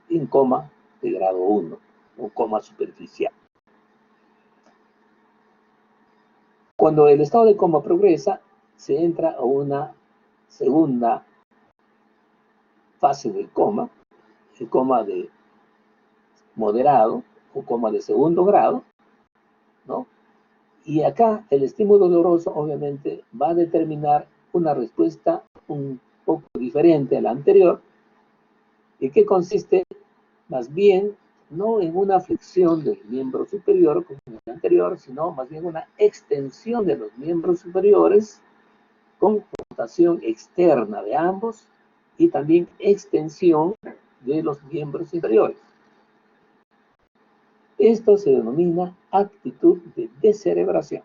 en coma de grado 1 o coma superficial. Cuando el estado de coma progresa, se entra a una segunda fase del coma, el coma de moderado o coma de segundo grado, ¿no? Y acá el estímulo doloroso obviamente va a determinar una respuesta un poco diferente a la anterior, y que consiste más bien no en una flexión del miembro superior como en el anterior, sino más bien una extensión de los miembros superiores con rotación externa de ambos y también extensión de los miembros inferiores. Esto se denomina actitud de descerebración.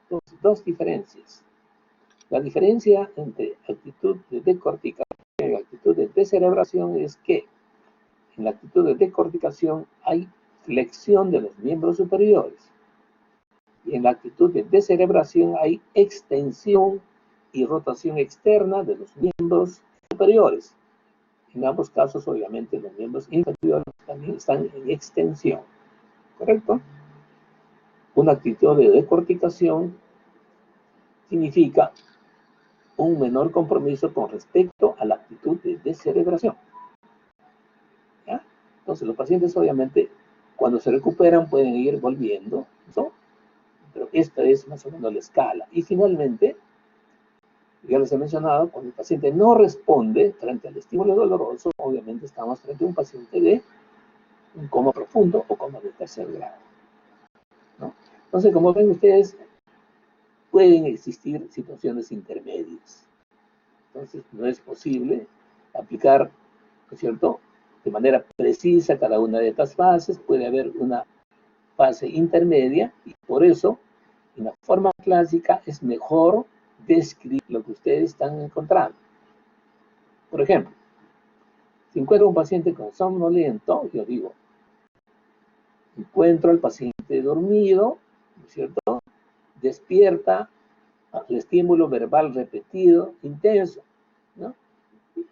Entonces, dos diferencias. La diferencia entre actitud de decorticación y actitud de descerebración es que en la actitud de decorticación hay flexión de los miembros superiores, y en la actitud de descerebración hay extensión y rotación externa de los miembros superiores. En ambos casos, obviamente, los miembros inferiores también están en extensión. ¿Correcto? Una actitud de decorticación significa un menor compromiso con respecto a la actitud de descerebración. ¿Ya? Entonces, los pacientes, obviamente, cuando se recuperan, pueden ir volviendo, ¿no? Pero esta es más o menos la escala. Y finalmente, ya les he mencionado, cuando el paciente no responde frente al estímulo doloroso, obviamente estamos frente a un paciente de un coma profundo o coma de tercer grado, ¿no? Entonces, como ven ustedes, pueden existir situaciones intermedias. Entonces, no es posible aplicar, ¿no es cierto?, de manera precisa cada una de estas fases. Puede haber una fase intermedia, y por eso, en la forma clásica, es mejor describir lo que ustedes están encontrando. Por ejemplo, si encuentro un paciente con somnoliento, yo digo, encuentro al paciente dormido, ¿no es cierto?, despierta el estímulo verbal repetido, intenso, ¿no?,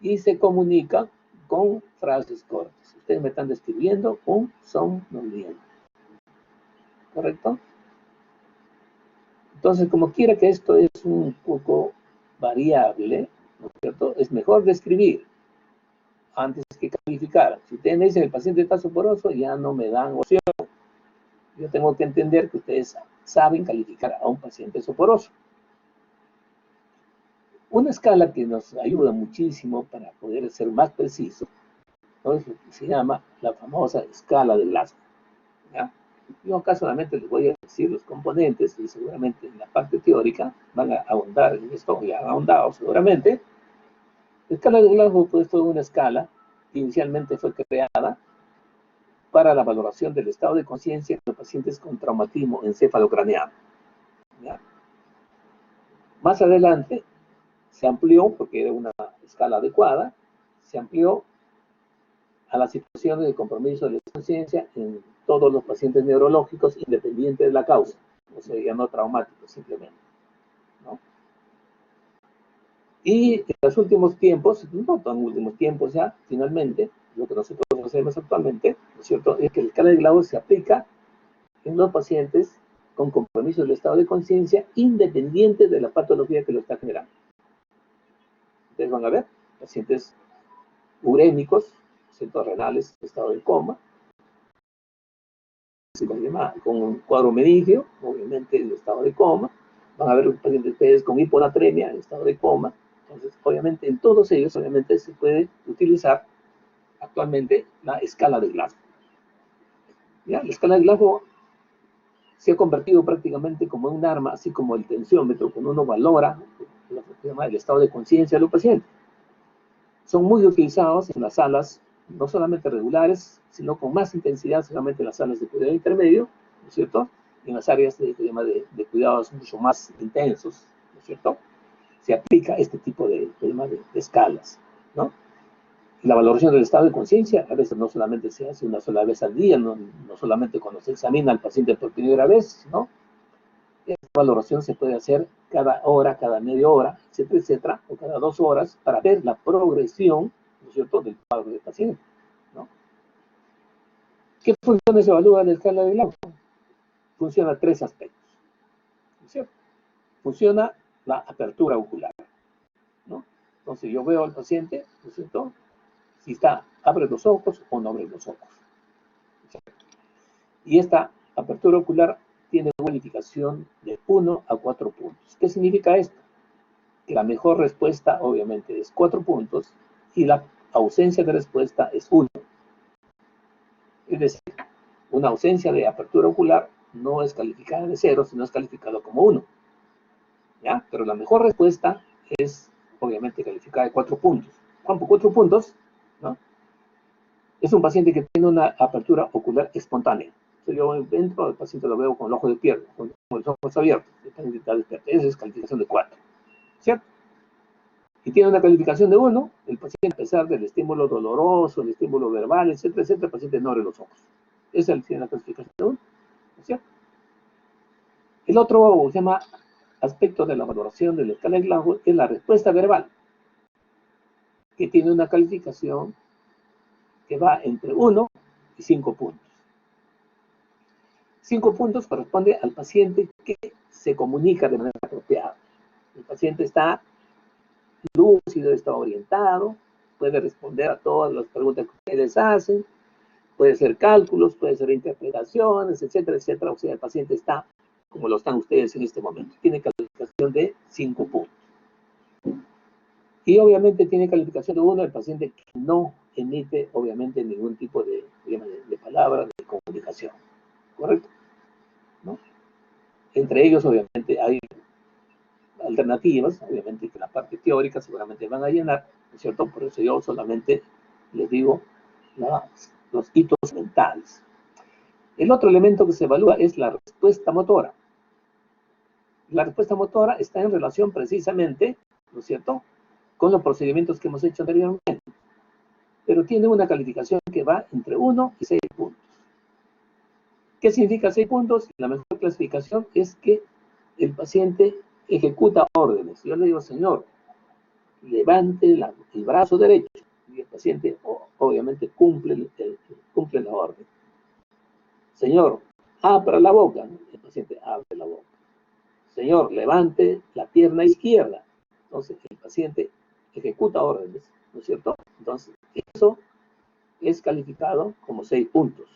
y se comunica con frases cortas. Ustedes me están describiendo un somnoliento. ¿Correcto? Entonces, como quiera que esto es un poco variable, ¿no es cierto?, es mejor describir antes que calificar. Si ustedes me dicen el paciente está soporoso, ya no me dan opción. Yo tengo que entender que ustedes saben calificar a un paciente soporoso. Una escala que nos ayuda muchísimo para poder ser más precisos, ¿no?, es lo que se llama la famosa escala de Glasgow, ¿ya? Yo acá solamente les voy a decir los componentes, y seguramente en la parte teórica van a ahondar en esto, ya han ahondado seguramente. La escala de Glasgow, pues, fue una escala que inicialmente fue creada para la valoración del estado de conciencia de los pacientes con traumatismo encefalocraneano, ¿ya? Más adelante se amplió, porque era una escala adecuada, se amplió a la situación de compromiso de la conciencia en todos los pacientes neurológicos, independiente de la causa, o sea, ya no traumáticos simplemente, ¿no? Y en los últimos tiempos, no tan últimos tiempos ya, finalmente, lo que nosotros hacemos actualmente, ¿no es cierto?, es que el escala de Glasgow se aplica en los pacientes con compromiso del estado de conciencia, independiente de la patología que lo está generando. Ustedes van a ver pacientes urémicos, pacientes renales, estado de coma, con un cuadro meningio, obviamente en estado de coma. Van a ver pacientes ustedes con hiponatremia en estado de coma. Entonces, obviamente, en todos ellos, obviamente, se puede utilizar actualmente la escala de Glasgow. ¿Ya? La escala de Glasgow se ha convertido prácticamente como un arma, así como el tensiómetro, cuando uno valora el estado de conciencia de los pacientes. Son muy utilizados en las salas, no solamente regulares, sino con más intensidad, solamente en las salas de cuidado intermedio, ¿no es cierto? En las áreas de cuidados mucho más intensos, ¿no es cierto? Se aplica este tipo de escalas, ¿no? La valoración del estado de conciencia a veces no solamente se hace una sola vez al día, no solamente cuando se examina al paciente por primera vez, sino esta valoración se puede hacer cada hora, cada media hora, etcétera, etcétera, o cada 2 horas para ver la progresión, ¿no es cierto?, del cuadro del paciente, ¿no? ¿Qué funciones se evalúa en la escala de Glasgow? Funciona 3 aspectos, ¿no es cierto? Funciona la apertura ocular, ¿no? Entonces yo veo al paciente, ¿no es cierto?, si abre los ojos o no abre los ojos. Y esta apertura ocular tiene una calificación de 1 a 4 puntos. ¿Qué significa esto? Que la mejor respuesta, obviamente, es 4 puntos y la ausencia de respuesta es 1. Es decir, una ausencia de apertura ocular no es calificada de 0, sino es calificada como 1. ¿Ya? Pero la mejor respuesta es, obviamente, calificada de 4 puntos. ¿Cuánto? 4 puntos, ¿no? Es un paciente que tiene una apertura ocular espontánea. Entonces yo entro, el paciente lo veo con el ojo de piedra, con los ojos abiertos. Esa es calificación de 4, ¿cierto? Y tiene una calificación de 1, el paciente, a pesar del estímulo doloroso, el estímulo verbal, etcétera, etcétera, el paciente no abre los ojos. Esa tiene la calificación de 1, ¿cierto? El otro se llama aspecto de la valoración de la escala de Glasgow es la respuesta verbal, que tiene una calificación que va entre 1 y 5 puntos. 5 puntos corresponde al paciente que se comunica de manera apropiada. El paciente está lúcido, está orientado, puede responder a todas las preguntas que ustedes hacen, puede hacer cálculos, puede hacer interpretaciones, etcétera, etcétera. O sea, el paciente está como lo están ustedes en este momento. Tiene calificación de 5 puntos. Y obviamente tiene calificación de 1 el paciente que no emite, obviamente, ningún tipo de palabra de comunicación. ¿Correcto? ¿No? Entre ellos, obviamente, hay alternativas, obviamente, que la parte teórica seguramente van a llenar, ¿no es cierto? Por eso yo solamente les digo los hitos mentales. El otro elemento que se evalúa es la respuesta motora. La respuesta motora está en relación precisamente, ¿no es cierto?, con los procedimientos que hemos hecho anteriormente, pero tiene una calificación que va entre 1 y 6 puntos. ¿Qué significa 6 puntos? La mejor clasificación es que el paciente ejecuta órdenes. Yo le digo, señor, levante el brazo derecho, y el paciente obviamente cumple la orden. Señor, abra la boca, el paciente abre la boca. Señor, levante la pierna izquierda. Entonces, el paciente ejecuta órdenes, ¿no es cierto? Entonces, eso es calificado como 6 puntos.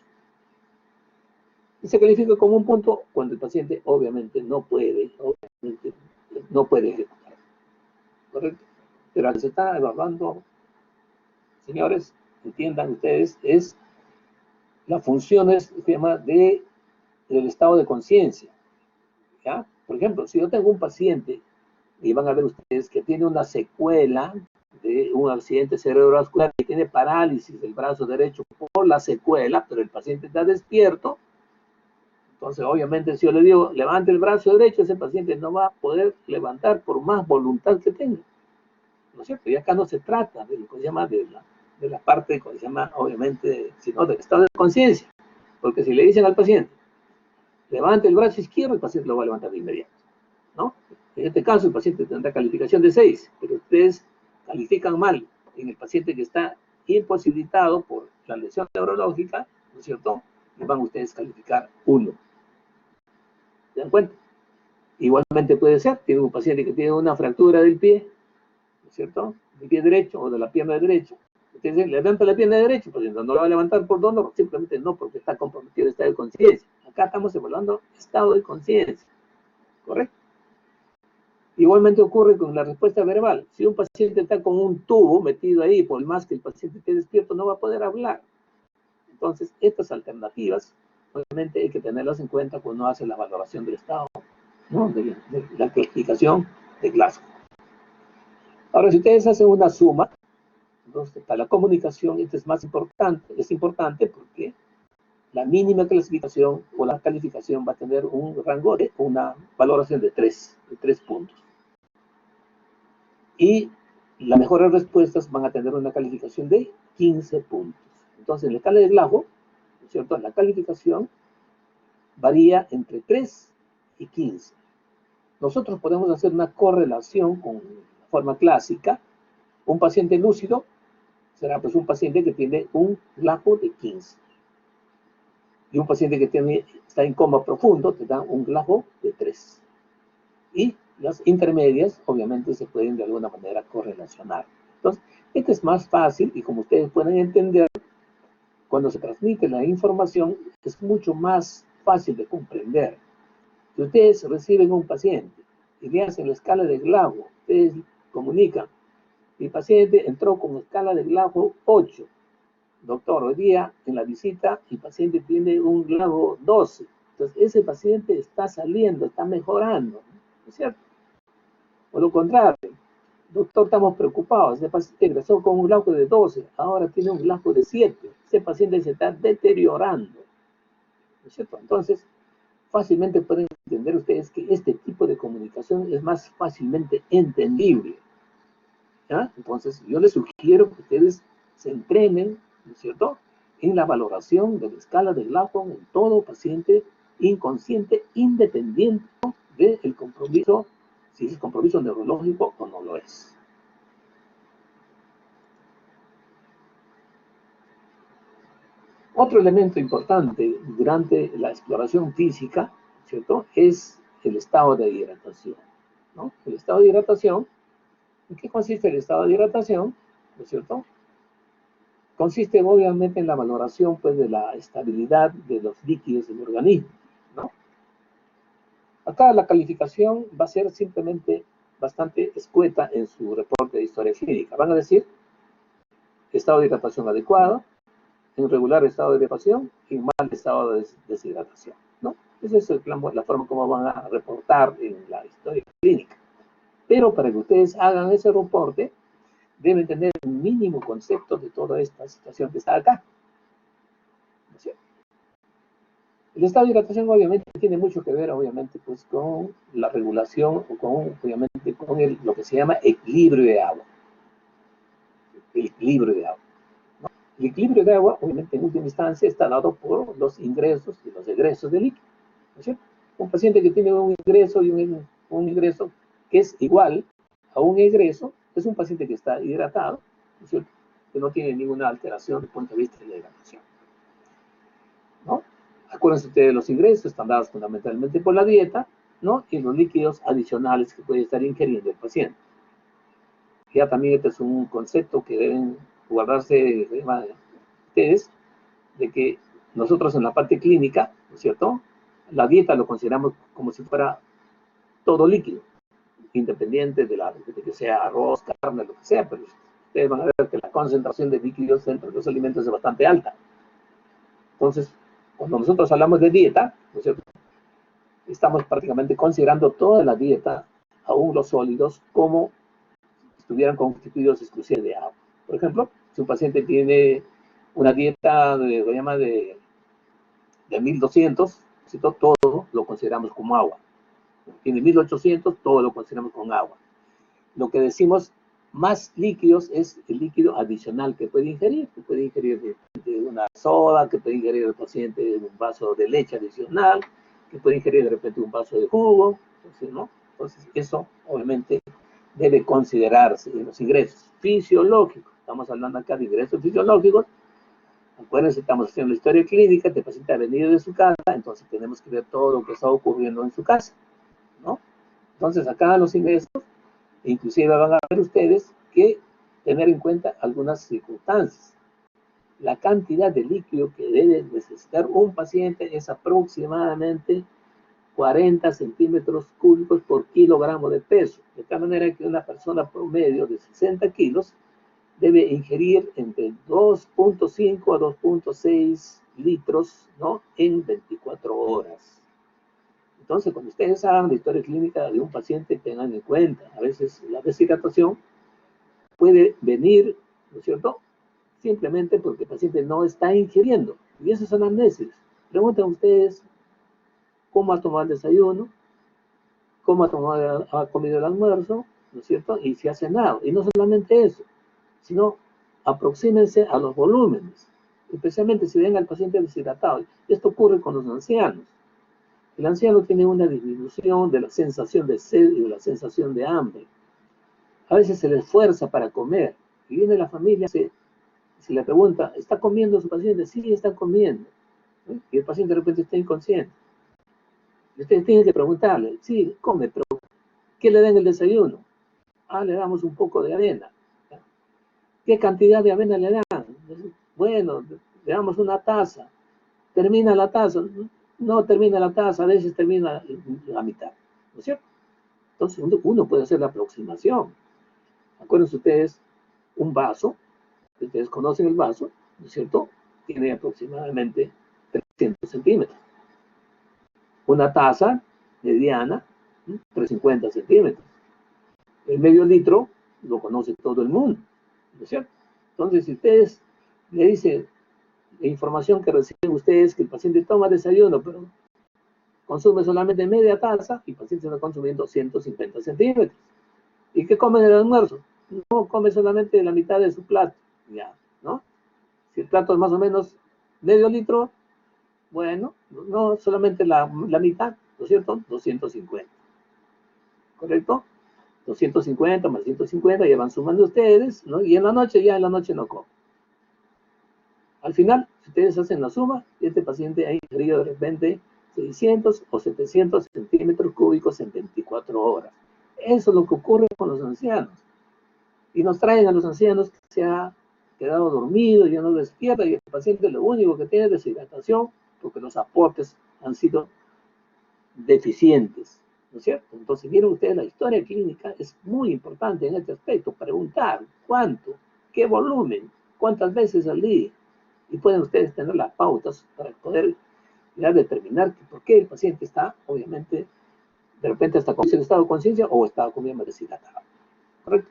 Y se califica como 1 punto cuando el paciente obviamente no puede ejecutar. ¿Correcto? Pero al se está evaluando, señores, entiendan ustedes, es las funciones del estado de conciencia. ¿Ya? Por ejemplo, si yo tengo un paciente, y van a ver ustedes que tiene una secuela de un accidente cerebrovascular, que tiene parálisis del brazo derecho por la secuela, pero el paciente está despierto, entonces obviamente si yo le digo, levante el brazo derecho, ese paciente no va a poder levantar por más voluntad que tenga. ¿No es cierto? Y acá no se trata de lo que se llama de de la parte que se llama, obviamente, sino del estado de conciencia. Porque si le dicen al paciente, levante el brazo izquierdo, el paciente lo va a levantar de inmediato, ¿no? En este caso, el paciente tendrá calificación de 6, pero ustedes califican mal en el paciente que está imposibilitado por la lesión neurológica, ¿no es cierto? Y van ustedes a calificar 1. ¿Se dan cuenta? Igualmente puede ser, tiene un paciente que tiene una fractura del pie, ¿no es cierto? Del pie derecho o de la pierna derecha. Entonces, levanta la pierna derecha, pues no lo va a levantar por dolor, simplemente no, porque está comprometido el estado de conciencia. Acá estamos evaluando estado de conciencia, ¿correcto? Igualmente ocurre con la respuesta verbal. Si un paciente está con un tubo metido ahí, por más que el paciente esté despierto, no va a poder hablar. Entonces, estas alternativas, obviamente hay que tenerlas en cuenta cuando uno hace la valoración del estado, ¿no? de la clasificación de Glasgow. Ahora, si ustedes hacen una suma, entonces, para la comunicación esto es importante porque la mínima clasificación o la calificación va a tener un rango de una valoración de 3 puntos. Y las mejores respuestas van a tener una calificación de 15 puntos. Entonces, en la escala de Glasgow, ¿no es cierto?, la calificación varía entre 3 y 15. Nosotros podemos hacer una correlación con la forma clásica. Un paciente lúcido será pues un paciente que tiene un Glasgow de 15. Y un paciente que está en coma profundo te da un Glasgow de 3. Y las intermedias, obviamente, se pueden de alguna manera correlacionar. Entonces, esto es más fácil y como ustedes pueden entender, cuando se transmite la información, es mucho más fácil de comprender. Si ustedes reciben un paciente y le hacen la escala de Glasgow, ustedes comunican, mi paciente entró con escala de Glasgow 8. Doctor, hoy día en la visita el paciente tiene un Glasgow 12. Entonces, ese paciente está saliendo, está mejorando, ¿no es cierto? Por lo contrario, doctor, estamos preocupados. Ese paciente ingresó con un Glasgow de 12, ahora tiene un Glasgow de 7. Ese paciente se está deteriorando, ¿no es cierto? Entonces, fácilmente pueden entender ustedes que este tipo de comunicación es más fácilmente entendible, ¿ya? Entonces, yo les sugiero que ustedes se entrenen, ¿no es cierto?, en la valoración de la escala de Glasgow en todo paciente inconsciente, independiente del compromiso, si es compromiso neurológico o no lo es. Otro elemento importante durante la exploración física, ¿cierto?, es el estado de hidratación, ¿no? El estado de hidratación, ¿en qué consiste el estado de hidratación? ¿No es cierto? Consiste obviamente en la valoración pues, de la estabilidad de los líquidos del organismo, ¿no? Acá la calificación va a ser simplemente bastante escueta en su reporte de historia clínica. Van a decir estado de hidratación adecuado, en regular estado de hidratación y mal estado de deshidratación, ¿no? Esa es la forma como van a reportar en la historia clínica. Pero para que ustedes hagan ese reporte, deben tener un mínimo concepto de toda esta situación que está acá. ¿No es cierto? El estado de hidratación obviamente tiene mucho que ver, obviamente, pues con la regulación o con, obviamente, con lo que se llama equilibrio de agua. El equilibrio de agua. ¿No? El equilibrio de agua, obviamente, en última instancia, está dado por los ingresos y los egresos de líquido. ¿No es cierto? Un paciente que tiene un ingreso y un ingreso que es igual a un egreso, es un paciente que está hidratado, ¿no es cierto?, que no tiene ninguna alteración desde el punto de vista de la hidratación, ¿no? Acuérdense ustedes de los ingresos, están dados fundamentalmente por la dieta, ¿no?, y los líquidos adicionales que puede estar ingiriendo el paciente. Ya también este es un concepto que deben guardarse ustedes, de que nosotros en la parte clínica, ¿no es cierto?, la dieta lo consideramos como si fuera todo líquido, independiente de que sea arroz, carne, lo que sea, pero ustedes van a ver que la concentración de líquidos dentro de los alimentos es bastante alta. Entonces, cuando nosotros hablamos de dieta, ¿no es cierto?, estamos prácticamente considerando toda la dieta, aún los sólidos, como si estuvieran constituidos exclusivamente de agua. Por ejemplo, si un paciente tiene una dieta de 1200, ¿cierto?, todo lo consideramos como agua. Tiene 1800, todo lo consideramos con agua. Lo que decimos más líquidos es el líquido adicional que puede ingerir. Que puede ingerir de una soda, que puede ingerir el paciente un vaso de leche adicional, que puede ingerir de repente un vaso de jugo, entonces, ¿no? Entonces, eso obviamente debe considerarse en los ingresos fisiológicos. Estamos hablando acá de ingresos fisiológicos. Acuérdense, estamos haciendo la historia clínica, este paciente ha venido de su casa, entonces tenemos que ver todo lo que está ocurriendo en su casa, ¿no? Entonces, acá los ingresos, inclusive van a ver ustedes que tener en cuenta algunas circunstancias. La cantidad de líquido que debe necesitar un paciente es aproximadamente 40 centímetros cúbicos por kilogramo de peso. De tal manera que una persona promedio de 60 kilos debe ingerir entre 2.5 a 2.6 litros, ¿no?, en 24 horas. Entonces, cuando ustedes hagan la historia clínica de un paciente, tengan en cuenta, a veces la deshidratación puede venir, ¿no es cierto?, simplemente porque el paciente no está ingiriendo. Y esas son amnesias. Pregunten ustedes cómo ha tomado el desayuno, cómo ha comido el almuerzo, ¿no es cierto?, y si ha cenado. Y no solamente eso, sino aproxímense a los volúmenes, especialmente si ven al paciente deshidratado. Esto ocurre con los ancianos. El anciano tiene una disminución de la sensación de sed y de la sensación de hambre. A veces se le esfuerza para comer. Y viene la familia, se le pregunta, ¿está comiendo su paciente? Sí, está comiendo. ¿Sí? Y el paciente de repente está inconsciente. Y ustedes tienen que preguntarle, sí, come, pero ¿qué le dan el desayuno? Ah, le damos un poco de avena. ¿Qué cantidad de avena le dan? Bueno, le damos una taza. ¿Termina la taza? No termina la taza, a veces termina la mitad, ¿no es cierto? Entonces uno puede hacer la aproximación. Acuérdense ustedes, un vaso, ustedes conocen el vaso, ¿no es cierto?, tiene aproximadamente 300 centímetros. Una taza mediana, 350 centímetros. El medio litro lo conoce todo el mundo, ¿no es cierto? Entonces, si ustedes le dicen la información que reciben ustedes, que el paciente toma desayuno, pero consume solamente media taza, y el paciente está consumiendo 150 centímetros. ¿Y qué come en el almuerzo? No, come solamente la mitad de su plato, ya, ¿no? Si el plato es más o menos medio litro, bueno, no solamente la mitad, ¿no es cierto? 250, ¿correcto? 250 más 150, ya van sumando ustedes, ¿no? Y en la noche no come. Al final, si ustedes hacen la suma, este paciente ha ingerido de repente 600 o 700 centímetros cúbicos en 24 horas. Eso es lo que ocurre con los ancianos. Y nos traen a los ancianos que se ha quedado dormido, ya no despierta, y el paciente lo único que tiene es deshidratación, porque los aportes han sido deficientes, ¿no es cierto? Entonces, vieron ustedes, la historia clínica es muy importante en este aspecto. Preguntar cuánto, qué volumen, cuántas veces al día. Y pueden ustedes tener las pautas para poder ya determinar por qué el paciente está, obviamente, de repente hasta con el estado de conciencia o está comiendo deshidratado. ¿Correcto?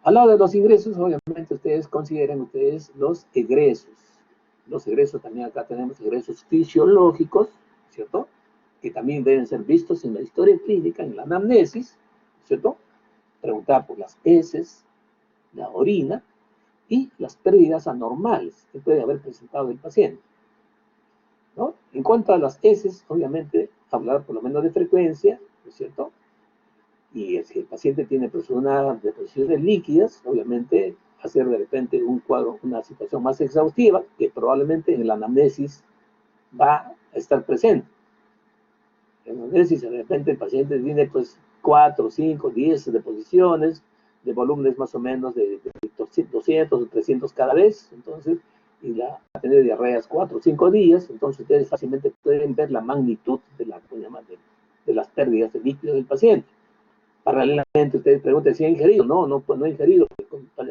Al lado de los ingresos, obviamente, ustedes consideren ustedes los egresos. Los egresos también acá tenemos egresos fisiológicos, ¿cierto?, que también deben ser vistos en la historia clínica, en la anamnesis, ¿cierto? Preguntar por las heces, la orina y las pérdidas anormales que puede haber presentado el paciente, ¿no? En cuanto a las heces, obviamente, hablar por lo menos de frecuencia, ¿no es cierto? Y si el paciente tiene pues, una deposición de líquidas, obviamente hacer de repente un cuadro, una situación más exhaustiva, que probablemente en la anamnesis va a estar presente. En la anamnesis, de repente el paciente tiene pues 4, 5, 10 deposiciones, de volúmenes más o menos de 200 o 300 cada vez, entonces, y va a tener diarreas 4 o 5 días, entonces ustedes fácilmente pueden ver la magnitud de las pérdidas de líquido del paciente. Paralelamente, ustedes preguntan si ha ingerido. No ha ingerido,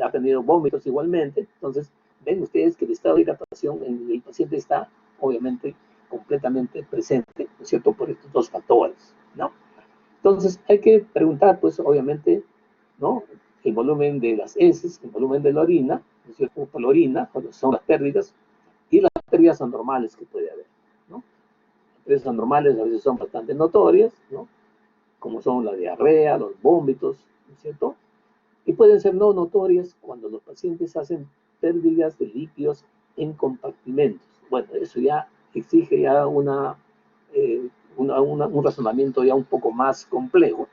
ha tenido vómitos igualmente. Entonces, ven ustedes que el estado de hidratación en el paciente está, obviamente, completamente presente, ¿no es cierto?, por estos dos factores, ¿no? Entonces, hay que preguntar, pues, obviamente, ¿no?, el volumen de las heces, el volumen de la orina, ¿no es cierto?, por la orina, cuando son las pérdidas, y las pérdidas anormales que puede haber, ¿no? Las pérdidas anormales a veces son bastante notorias, ¿no?, como son la diarrea, los vómitos, ¿no es cierto? y pueden ser no notorias cuando los pacientes hacen pérdidas de líquidos en compartimentos. Bueno, eso ya exige ya un razonamiento ya un poco más complejo,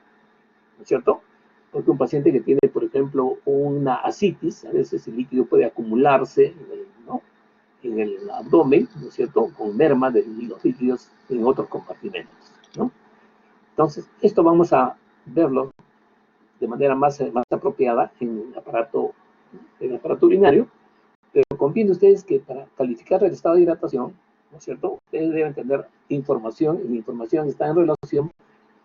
¿no es cierto? Porque un paciente que tiene, por ejemplo, una ascitis, a veces el líquido puede acumularse, ¿no?, en el abdomen, ¿no es cierto?, con merma de los líquidos en otros compartimentos, ¿no? Entonces, esto vamos a verlo de manera más apropiada en el aparato urinario, pero conviene ustedes que para calificar el estado de hidratación, ¿no es cierto?, ustedes deben tener información, y la información está en relación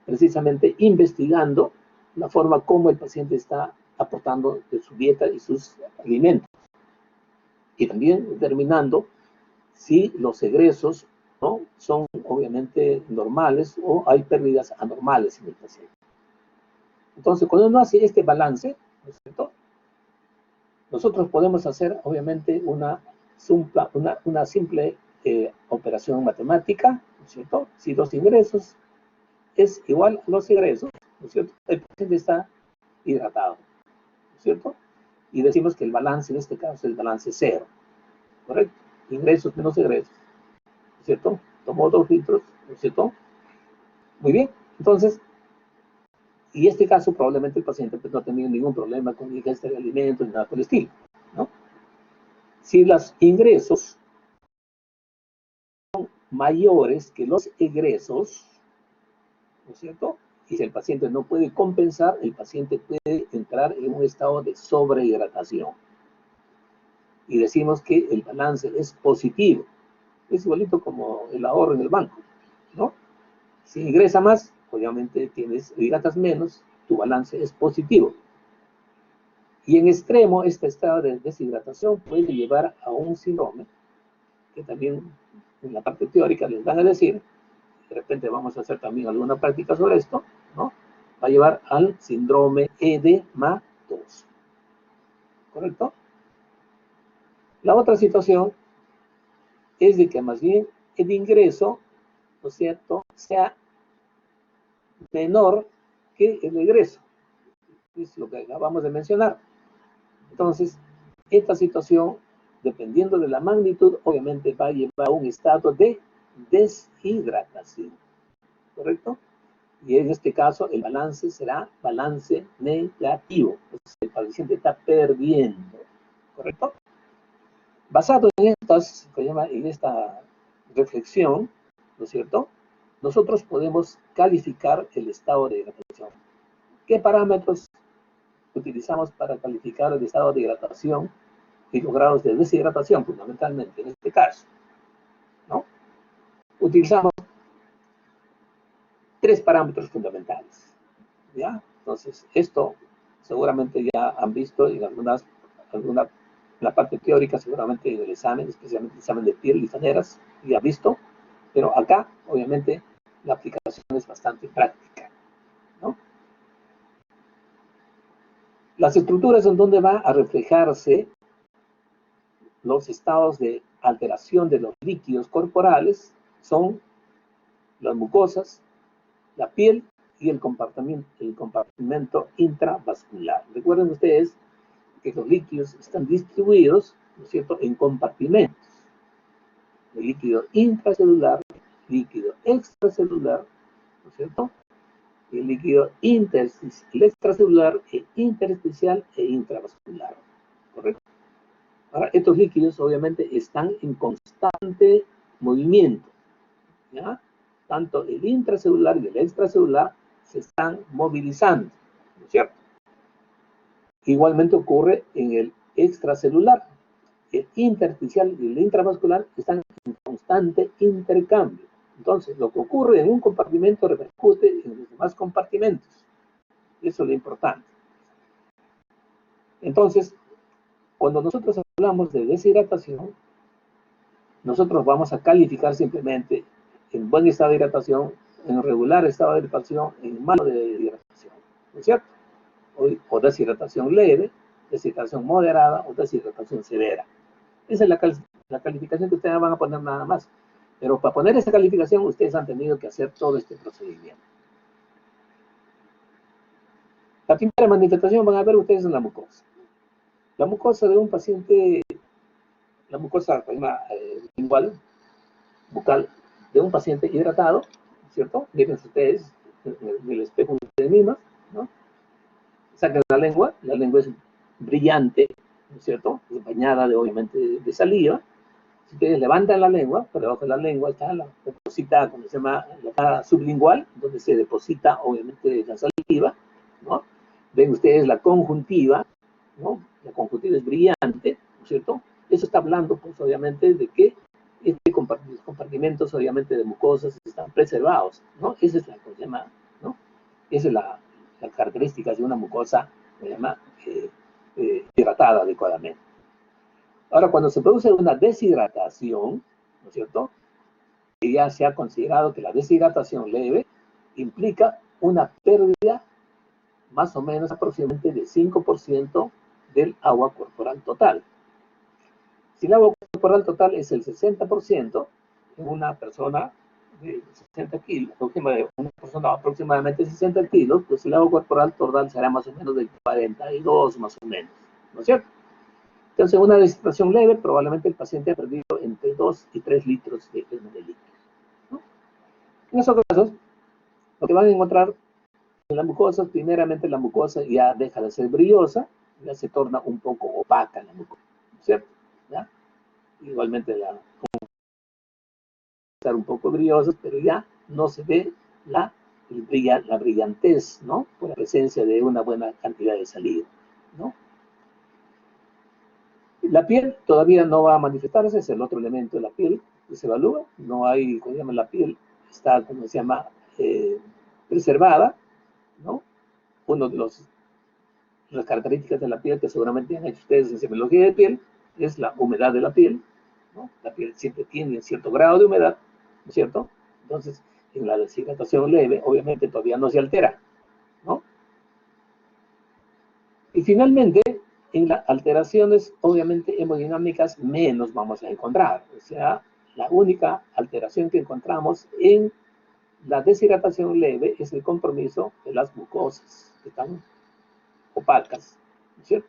precisamente investigando la forma como el paciente está aportando de su dieta y sus alimentos. Y también determinando si los egresos, ¿no?, son obviamente normales o hay pérdidas anormales en el paciente. Entonces, cuando uno hace este balance, ¿no es cierto?, nosotros podemos hacer obviamente una simple operación matemática, ¿no es cierto? Si los ingresos es igual a los egresos, ¿no es cierto?, el paciente está hidratado, ¿no es cierto? Y decimos que el balance en este caso es el balance cero, ¿correcto? Ingresos menos egresos, ¿no es cierto? Tomó 2 litros, ¿no es cierto? Muy bien, entonces, y en este caso probablemente el paciente pues, no ha tenido ningún problema con ingesta de alimentos ni nada por el estilo, ¿no? Si los ingresos son mayores que los egresos, ¿no es cierto?, y si el paciente no puede compensar, el paciente puede entrar en un estado de sobrehidratación. Y decimos que el balance es positivo. Es igualito como el ahorro en el banco, ¿no? Si ingresa más, obviamente hidratas menos, tu balance es positivo. Y en extremo, este estado de deshidratación puede llevar a un síndrome, que también en la parte teórica les van a decir, de repente vamos a hacer también alguna práctica sobre esto, ¿no? Va a llevar al síndrome edematoso, ¿correcto? La otra situación es de que más bien el ingreso, ¿no es cierto?, sea menor que el egreso. Es lo que acabamos de mencionar. Entonces, esta situación, dependiendo de la magnitud, obviamente va a llevar a un estado de deshidratación, ¿correcto? Y en este caso, el balance será balance negativo. Entonces, el paciente está perdiendo, ¿correcto? Basado en esta reflexión, ¿no es cierto?, nosotros podemos calificar el estado de hidratación. ¿Qué parámetros utilizamos para calificar el estado de hidratación y los grados de deshidratación, fundamentalmente en este caso, ¿no? Utilizamos 3 parámetros fundamentales, ¿ya? Entonces, esto seguramente ya han visto en la parte teórica, seguramente en el examen, especialmente el examen de piel y faneras, ya visto, pero acá, obviamente, la aplicación es bastante práctica, ¿no? Las estructuras en donde va a reflejarse los estados de alteración de los líquidos corporales son las mucosas, la piel y el compartimento intravascular. Recuerden ustedes que los líquidos están distribuidos, ¿no es cierto?, en compartimentos. El líquido intracelular, líquido extracelular, ¿no es cierto?, y el líquido extracelular, intersticial e intravascular, ¿correcto? Ahora, estos líquidos obviamente están en constante movimiento, ¿ya? Tanto el intracelular y el extracelular se están movilizando, ¿no es cierto? Igualmente ocurre en el extracelular. El intersticial y el intravascular están en constante intercambio. Entonces, lo que ocurre en un compartimento repercute en los demás compartimentos. Eso es lo importante. Entonces, cuando nosotros hablamos de deshidratación, nosotros vamos a calificar simplemente en buen estado de hidratación, en regular estado de hidratación, en malo de hidratación, ¿no es cierto? O deshidratación leve, deshidratación moderada o deshidratación severa. Esa es la calificación que ustedes van a poner nada más. Pero para poner esa calificación, ustedes han tenido que hacer todo este procedimiento. La primera manifestación van a ver ustedes en la mucosa. La mucosa de un paciente, la mucosa lingual, bucal, de un paciente hidratado, ¿cierto? Miren ustedes en el espejo de ustedes mismos, ¿no? Sacan la lengua es brillante, ¿no es cierto? Es bañada obviamente de saliva. Si ustedes levantan la lengua, por debajo de la lengua está la deposita, como se llama, la cara sublingual, donde se deposita obviamente la saliva, ¿no? Ven ustedes la conjuntiva, ¿no? La conjuntiva es brillante, ¿no es cierto? Eso está hablando, pues, obviamente, de que los compartimentos, obviamente, de mucosas están preservados, ¿no? Esa es la, ¿cómo se llama? ¿No? Esa es la característica de una mucosa, se llama, hidratada adecuadamente. Ahora, cuando se produce una deshidratación, ¿no es cierto? Y ya se ha considerado que la deshidratación leve implica una pérdida más o menos aproximadamente de 5% del agua corporal total. Si el agua corporal total es el 60% en una persona de 60 kilos, una persona aproximadamente 60 kilos, pues el agua corporal total será más o menos del 42 más o menos, ¿no es cierto? Entonces, una deshidratación leve, probablemente el paciente ha perdido entre 2 y 3 litros de líquido, ¿no? En esos casos, lo que van a encontrar en la mucosa, primeramente la mucosa ya deja de ser brillosa, ya se torna un poco opaca la mucosa, ¿no es cierto? ¿Ya? Igualmente la estar un poco brillosa, pero ya no se ve la brillantez, ¿no? Por la presencia de una buena cantidad de saliva, ¿no? La piel todavía no va a manifestarse, es el otro elemento de la piel que se evalúa. No hay, como se llama, la piel está, como se llama, preservada, ¿no? Uno de las características de la piel que seguramente han hecho ustedes en semiología de piel es la humedad de la piel, ¿no? La piel siempre tiene cierto grado de humedad, ¿no es cierto? Entonces, en la deshidratación leve, obviamente todavía no se altera, ¿no? Y finalmente, en las alteraciones, obviamente, hemodinámicas, menos vamos a encontrar. O sea, la única alteración que encontramos en la deshidratación leve es el compromiso de las mucosas, que están opacas, ¿no es cierto?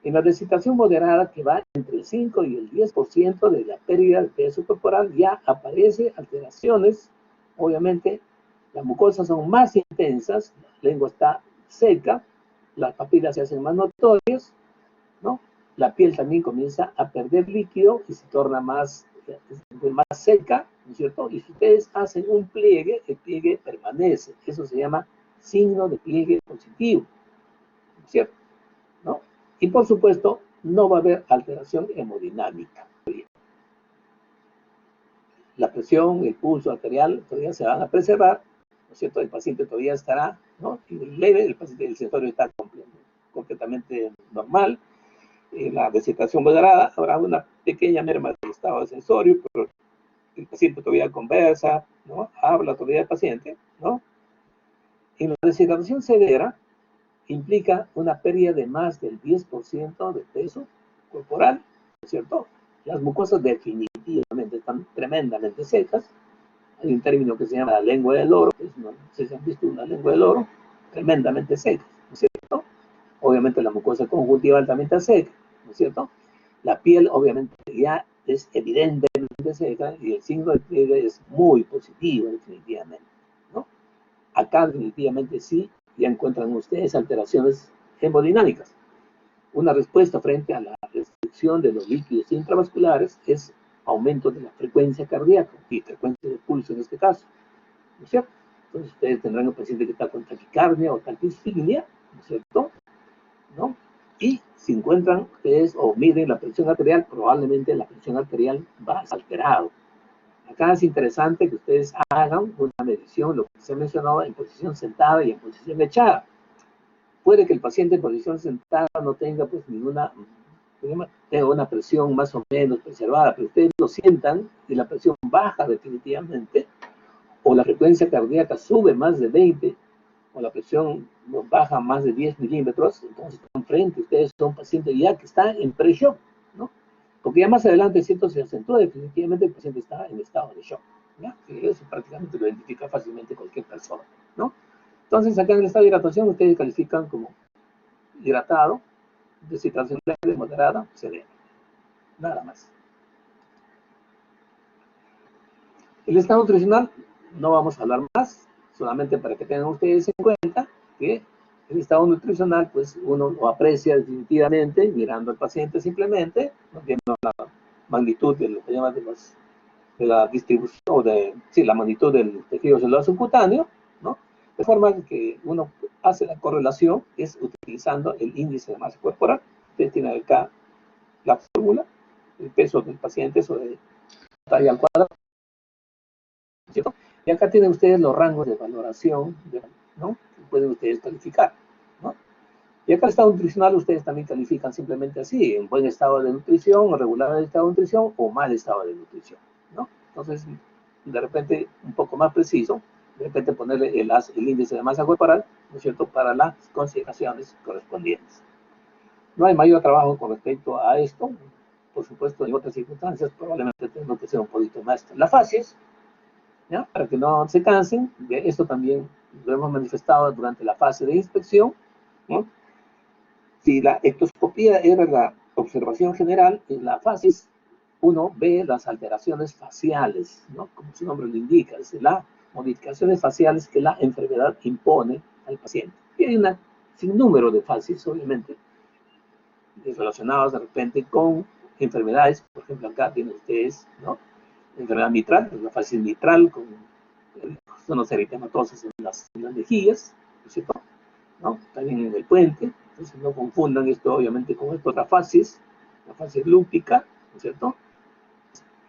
En la deshidratación moderada, que va entre el 5 y el 10% de la pérdida de peso corporal, ya aparece alteraciones. Obviamente, las mucosas son más intensas, la lengua está seca, las papilas se hacen más notorias, ¿no? La piel también comienza a perder líquido y se torna más seca, ¿no es cierto? Y si ustedes hacen un pliegue, el pliegue permanece. Eso se llama signo de pliegue positivo, ¿no es cierto? ¿No? Y por supuesto, no va a haber alteración hemodinámica. La presión, el pulso arterial todavía se van a preservar, ¿no es cierto? El paciente todavía estará, ¿no? Leve, el paciente del sensorio está completamente normal. En la deshidratación moderada habrá una pequeña merma del estado de sensorio, pero el paciente todavía conversa, ¿no? Habla todavía el paciente, ¿no? En la deshidratación severa implica una pérdida de más del 10% de peso corporal, ¿no es cierto? Las mucosas definitivamente están tremendamente secas. Hay un término que se llama la lengua del loro, no sé si han visto una lengua del loro, tremendamente seca, ¿no es cierto? Obviamente la mucosa conjuntiva altamente seca, ¿no es cierto? La piel obviamente ya es evidentemente seca y el signo de pliegue es muy positivo definitivamente, ¿no? Acá definitivamente sí ya encuentran ustedes alteraciones hemodinámicas. Una respuesta frente a la restricción de los líquidos intravasculares es aumento de la frecuencia cardíaca y frecuencia de pulso en este caso, ¿no es cierto? Entonces ustedes tendrán un paciente que está con taquicardia o taquisfignia, ¿no es cierto? ¿No? Y si encuentran ustedes o miden la presión arterial, probablemente la presión arterial va alterada. Acá es interesante que ustedes hagan una medición, lo que se ha mencionado, en posición sentada y en posición echada. Puede que el paciente en posición sentada no tenga pues tenga una presión más o menos preservada, pero ustedes lo sientan y la presión baja definitivamente, o la frecuencia cardíaca sube más de 20, o la presión baja más de 10 milímetros, entonces están frente, ustedes son pacientes ya que están en pre-shock, ¿no? Porque ya más adelante, ¿cierto? Se acentúa definitivamente el paciente está en estado de shock, ¿ya? Y eso prácticamente lo identifica fácilmente cualquier persona, ¿no? Entonces, acá en el estado de hidratación, ustedes califican como hidratado, deshidratación leve, moderada, severa. Nada más. El estado nutricional, no vamos a hablar más, solamente para que tengan ustedes en cuenta que el estado nutricional, pues uno lo aprecia definitivamente mirando al paciente simplemente, no viendo la magnitud de lo que llaman de la distribución, o la magnitud del tejido celular subcutáneo, ¿no? De forma que uno hace la correlación es utilizando el índice de masa corporal. Ustedes tienen acá la fórmula, el peso del paciente sobre talla al cuadrado, ¿cierto? Y acá tienen ustedes los rangos de valoración, ¿no? Que pueden ustedes calificar, ¿no? Y acá el estado nutricional ustedes también califican simplemente así, en buen estado de nutrición, regular estado de nutrición o mal estado de nutrición, ¿no? Entonces, de repente, un poco más preciso, de repente ponerle el índice de masa corporal, ¿no es cierto?, para las consideraciones correspondientes. No hay mayor trabajo con respecto a esto. Por supuesto, en otras circunstancias probablemente tengo que ser un poquito más. Las fases, ¿ya?, para que no se cansen, esto también lo hemos manifestado durante la fase de inspección, ¿no? Si la ectoscopía era la observación general, en la fases uno ve las alteraciones faciales, ¿no?, como su nombre lo indica, es las modificaciones faciales que la enfermedad impone al paciente. Y hay un sinnúmero de fases, obviamente, relacionados de repente con enfermedades. Por ejemplo, acá tienen ustedes, ¿no?, enfermedad mitral, la fase mitral con zonas eritematosas en las mejillas, ¿no es cierto?, ¿no? También en el puente. Entonces no confundan esto obviamente con otras fases, la fase lúpica, ¿no es cierto?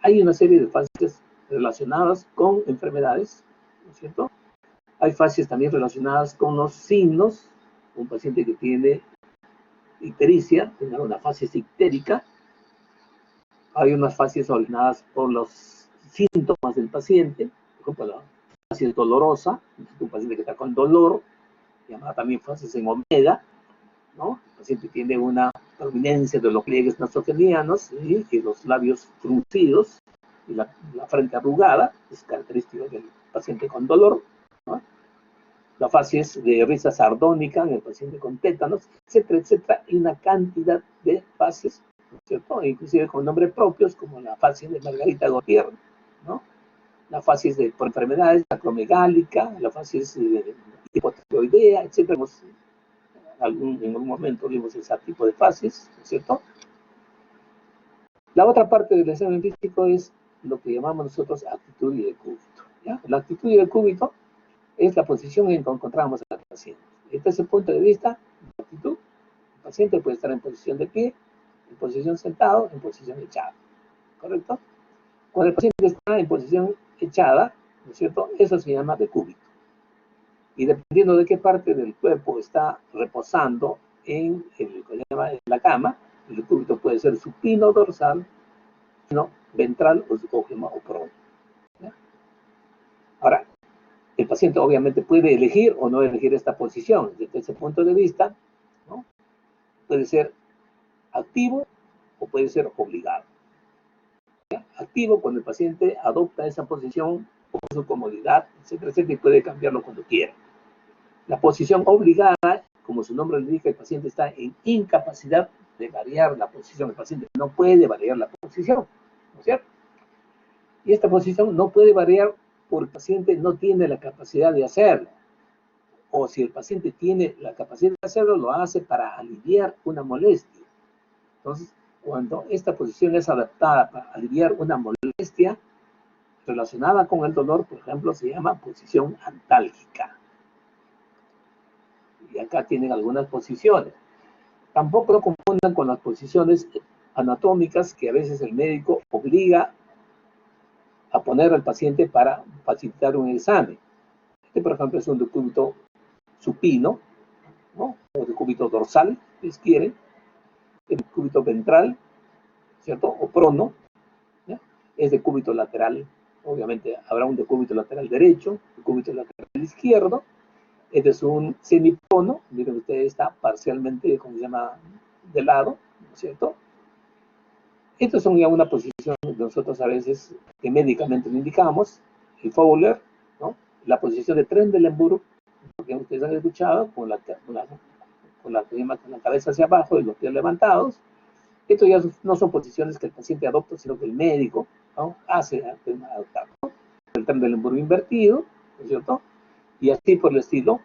Hay una serie de fases relacionadas con enfermedades, ¿no es cierto? Hay fases también relacionadas con los signos. Un paciente que tiene ictericia tendrá una fase ictérica. Hay unas fases ordenadas por los síntomas del paciente, por ejemplo, la fase dolorosa, un paciente que está con dolor, llamada también fases en omega, ¿no? El paciente tiene una prominencia de los pliegues nasogenianos y los labios fruncidos y la frente arrugada, es característico del paciente con dolor, ¿no? La fase es de risa sardónica en el paciente con tétanos, etcétera, etcétera, y una cantidad de fases, ¿no es cierto?, inclusive con nombres propios, como la fase de Margarita Gautier, ¿no?, la fase por enfermedades, la acromegálica, la fase de hipotiroidea, etcétera. En algún momento vimos ese tipo de fases, ¿no es cierto? La otra parte del examen físico es lo que llamamos nosotros actitud y decúbito, ¿ya? La actitud y decúbito es la posición en que encontramos al paciente. Desde ese punto de vista, la actitud, el paciente puede estar en posición de pie, en posición sentado, en posición echada, ¿correcto? Cuando el paciente está en posición echada, ¿no es cierto?, eso se llama decúbito. Y dependiendo de qué parte del cuerpo está reposando en la cama, el decúbito puede ser supino dorsal, no, ventral o prono, ¿ya? Ahora, el paciente obviamente puede elegir o no elegir esta posición. Desde ese punto de vista, ¿no?, puede ser activo o puede ser obligado, ¿ya? Activo cuando el paciente adopta esa posición por su comodidad, etcétera, etcétera, y puede cambiarlo cuando quiera. La posición obligada, como su nombre le indica, el paciente está en incapacidad de variar la posición. El paciente no puede variar la posición, ¿no es cierto? Y esta posición no puede variar porque el paciente no tiene la capacidad de hacerlo. O si el paciente tiene la capacidad de hacerlo, lo hace para aliviar una molestia. Entonces, cuando esta posición es adaptada para aliviar una molestia relacionada con el dolor, por ejemplo, se llama posición antálgica. Y acá tienen algunas posiciones. Tampoco lo confundan con las posiciones anatómicas que a veces el médico obliga a poner al paciente para facilitar un examen. Este, por ejemplo, es un decúbito supino, ¿no?, o decúbito dorsal, si quieren, el decúbito ventral, ¿cierto?, o prono, ¿ya?, es decúbito lateral. Obviamente habrá un decúbito lateral derecho, decúbito lateral izquierdo. Este es un semiprono, miren ustedes, está parcialmente, como se llama, de lado, ¿no es cierto? Estas son ya una posición que nosotros a veces que médicamente lo indicamos, el Fowler, ¿no?, la posición de Trendelenburg, que ustedes han escuchado, con la cabeza hacia abajo y los pies levantados. Esto ya no son posiciones que el paciente adopta, sino que el médico, ¿no?, hace adoptar, ¿no? El tren del emburgo invertido, ¿no es cierto? Y así por el estilo,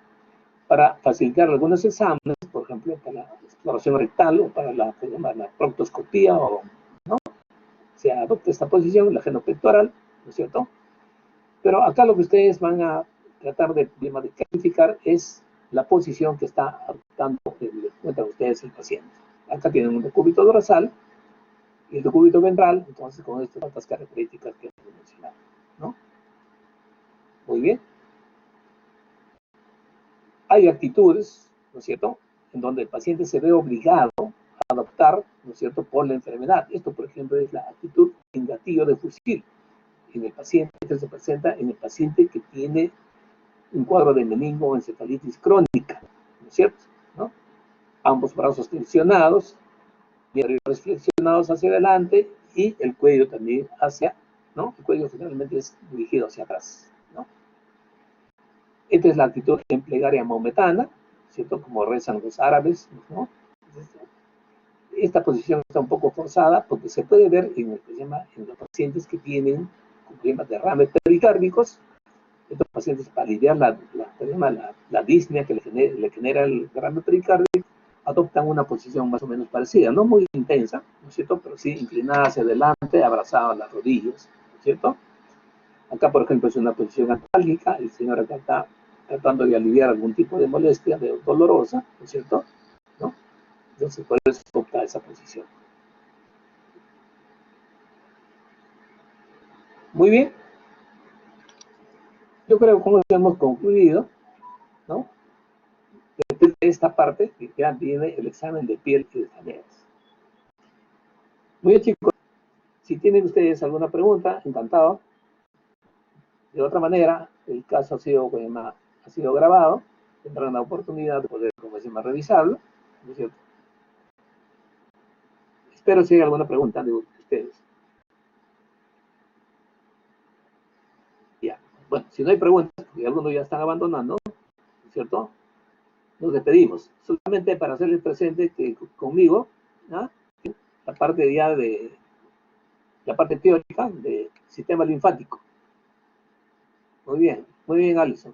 para facilitar algunos exámenes, por ejemplo, para la exploración rectal o para la proctoscopía, o, ¿no?, se adopta esta posición, la genopectoral, ¿no es cierto? Pero acá lo que ustedes van a tratar de calificar es la posición que está adoptando, le cuentan ustedes, el paciente. Acá tienen un decúbito dorsal y el decúbito ventral, entonces con estas características que hemos mencionado, ¿no? Muy bien. Hay actitudes, ¿no es cierto?, en donde el paciente se ve obligado a adoptar, ¿no es cierto?, por la enfermedad. Esto, por ejemplo, es la actitud en gatillo de fusil en el paciente que se presenta en el paciente que tiene un cuadro de meningo o encefalitis crónica, ¿no es cierto?, ¿no? Ambos brazos tensionados, miembros flexionados hacia adelante y el cuello también hacia, ¿no? El cuello generalmente es dirigido hacia atrás, ¿no? Esta es la actitud en plegaria maometana, ¿cierto?, como rezan los árabes, ¿no? Esta posición está un poco forzada porque se puede ver en lo que se llama en los pacientes que tienen problemas de derrames pericárdicos. Estos pacientes, para aliviar la disnea que le genera el derrame pericárdico, adoptan una posición más o menos parecida, no muy intensa, ¿no es cierto?, pero sí inclinada hacia adelante, abrazada a las rodillas, ¿no es cierto? Acá, por ejemplo, es una posición antálgica, el señor acá está tratando de aliviar algún tipo de molestia dolorosa, ¿no es cierto?, ¿no? Entonces, por eso adopta esa posición. Muy bien. Yo creo que con esto hemos concluido, ¿no?, de esta parte que ya viene el examen de piel y de tareas. Muy bien, chicos. Si tienen ustedes alguna pregunta, encantado. De otra manera, el caso ha sido grabado. Tendrán la oportunidad de poder, como se llama, revisarlo, ¿no es cierto? Espero si hay alguna pregunta de ustedes. Ya. Bueno, si no hay preguntas, porque algunos ya están abandonando, ¿no es cierto?, nos despedimos. Solamente para hacerles presente que conmigo, ¿no?, la parte ya de la parte teórica de sistema linfático. Muy bien, Alison.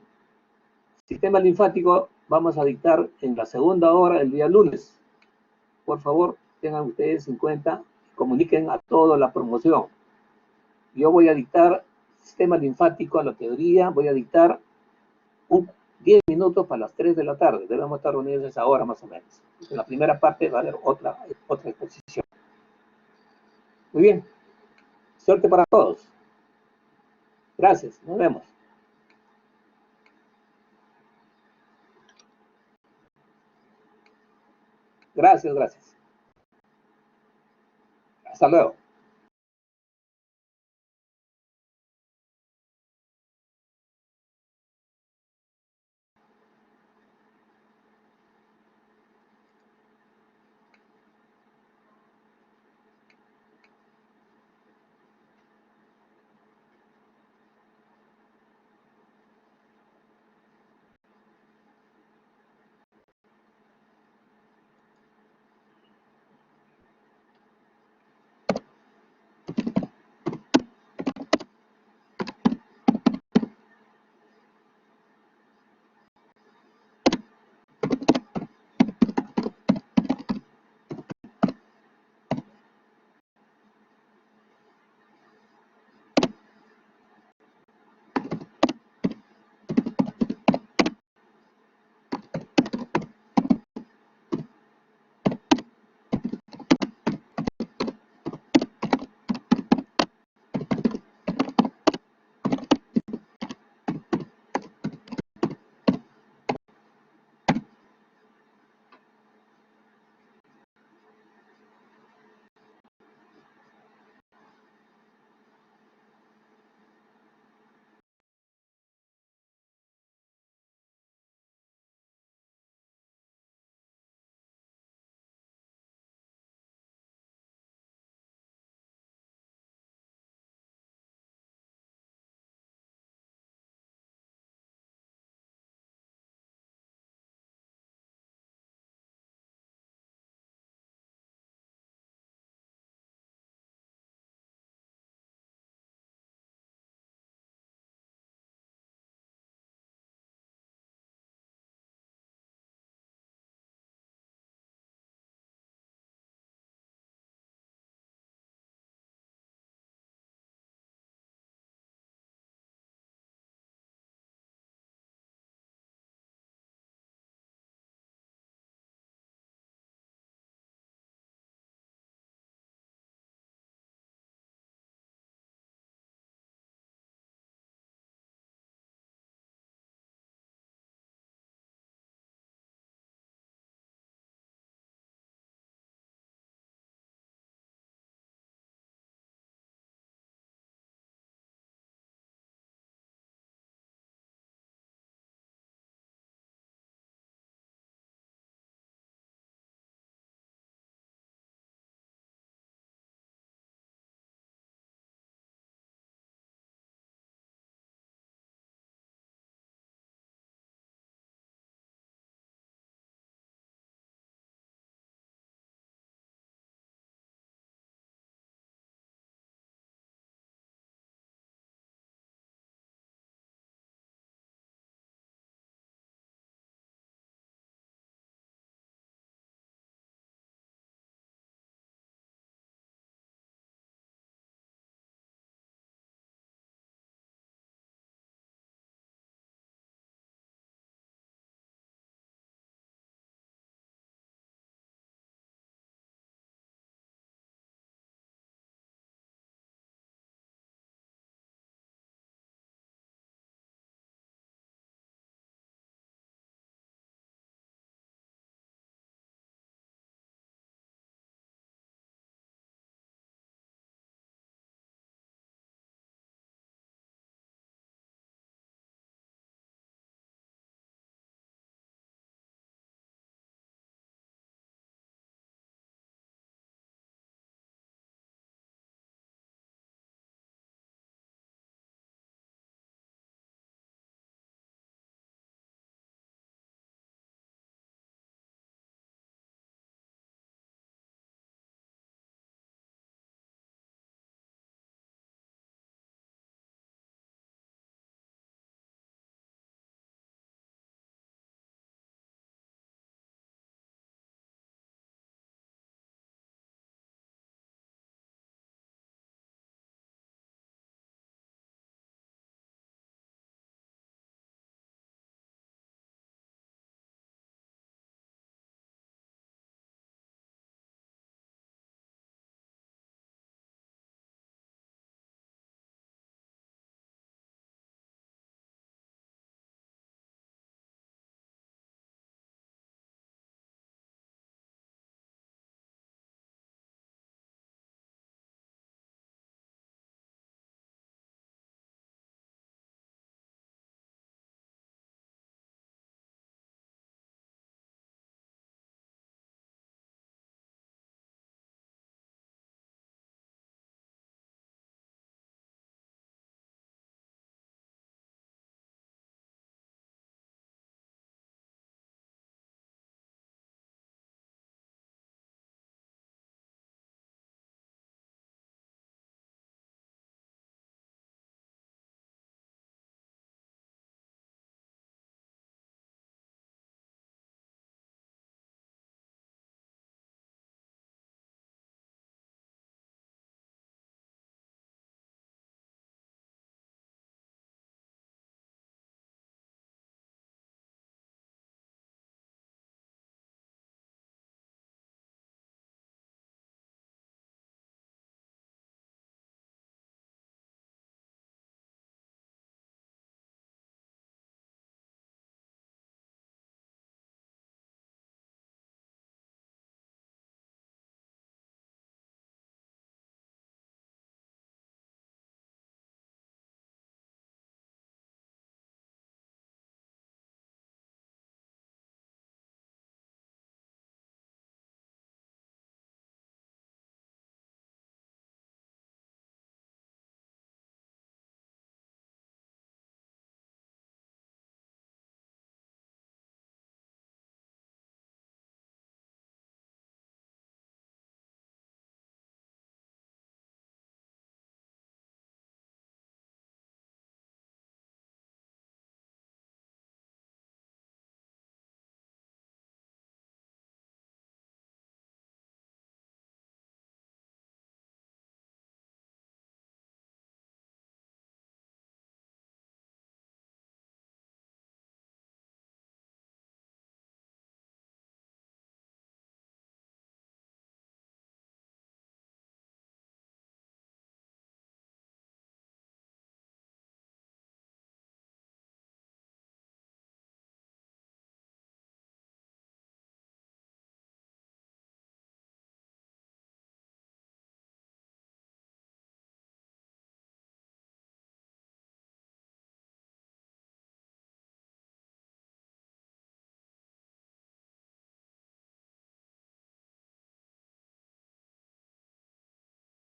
Sistema linfático vamos a dictar en la segunda hora el día lunes. Por favor, tengan ustedes en cuenta, comuniquen a toda la promoción. Yo voy a dictar sistema linfático a la teoría, voy a dictar 10 minutos para las 3 de la tarde. Debemos estar reunidos a esa hora más o menos. En la primera parte va a haber otra exposición. Muy bien. Suerte para todos. Gracias. Nos vemos. Gracias. Hasta luego.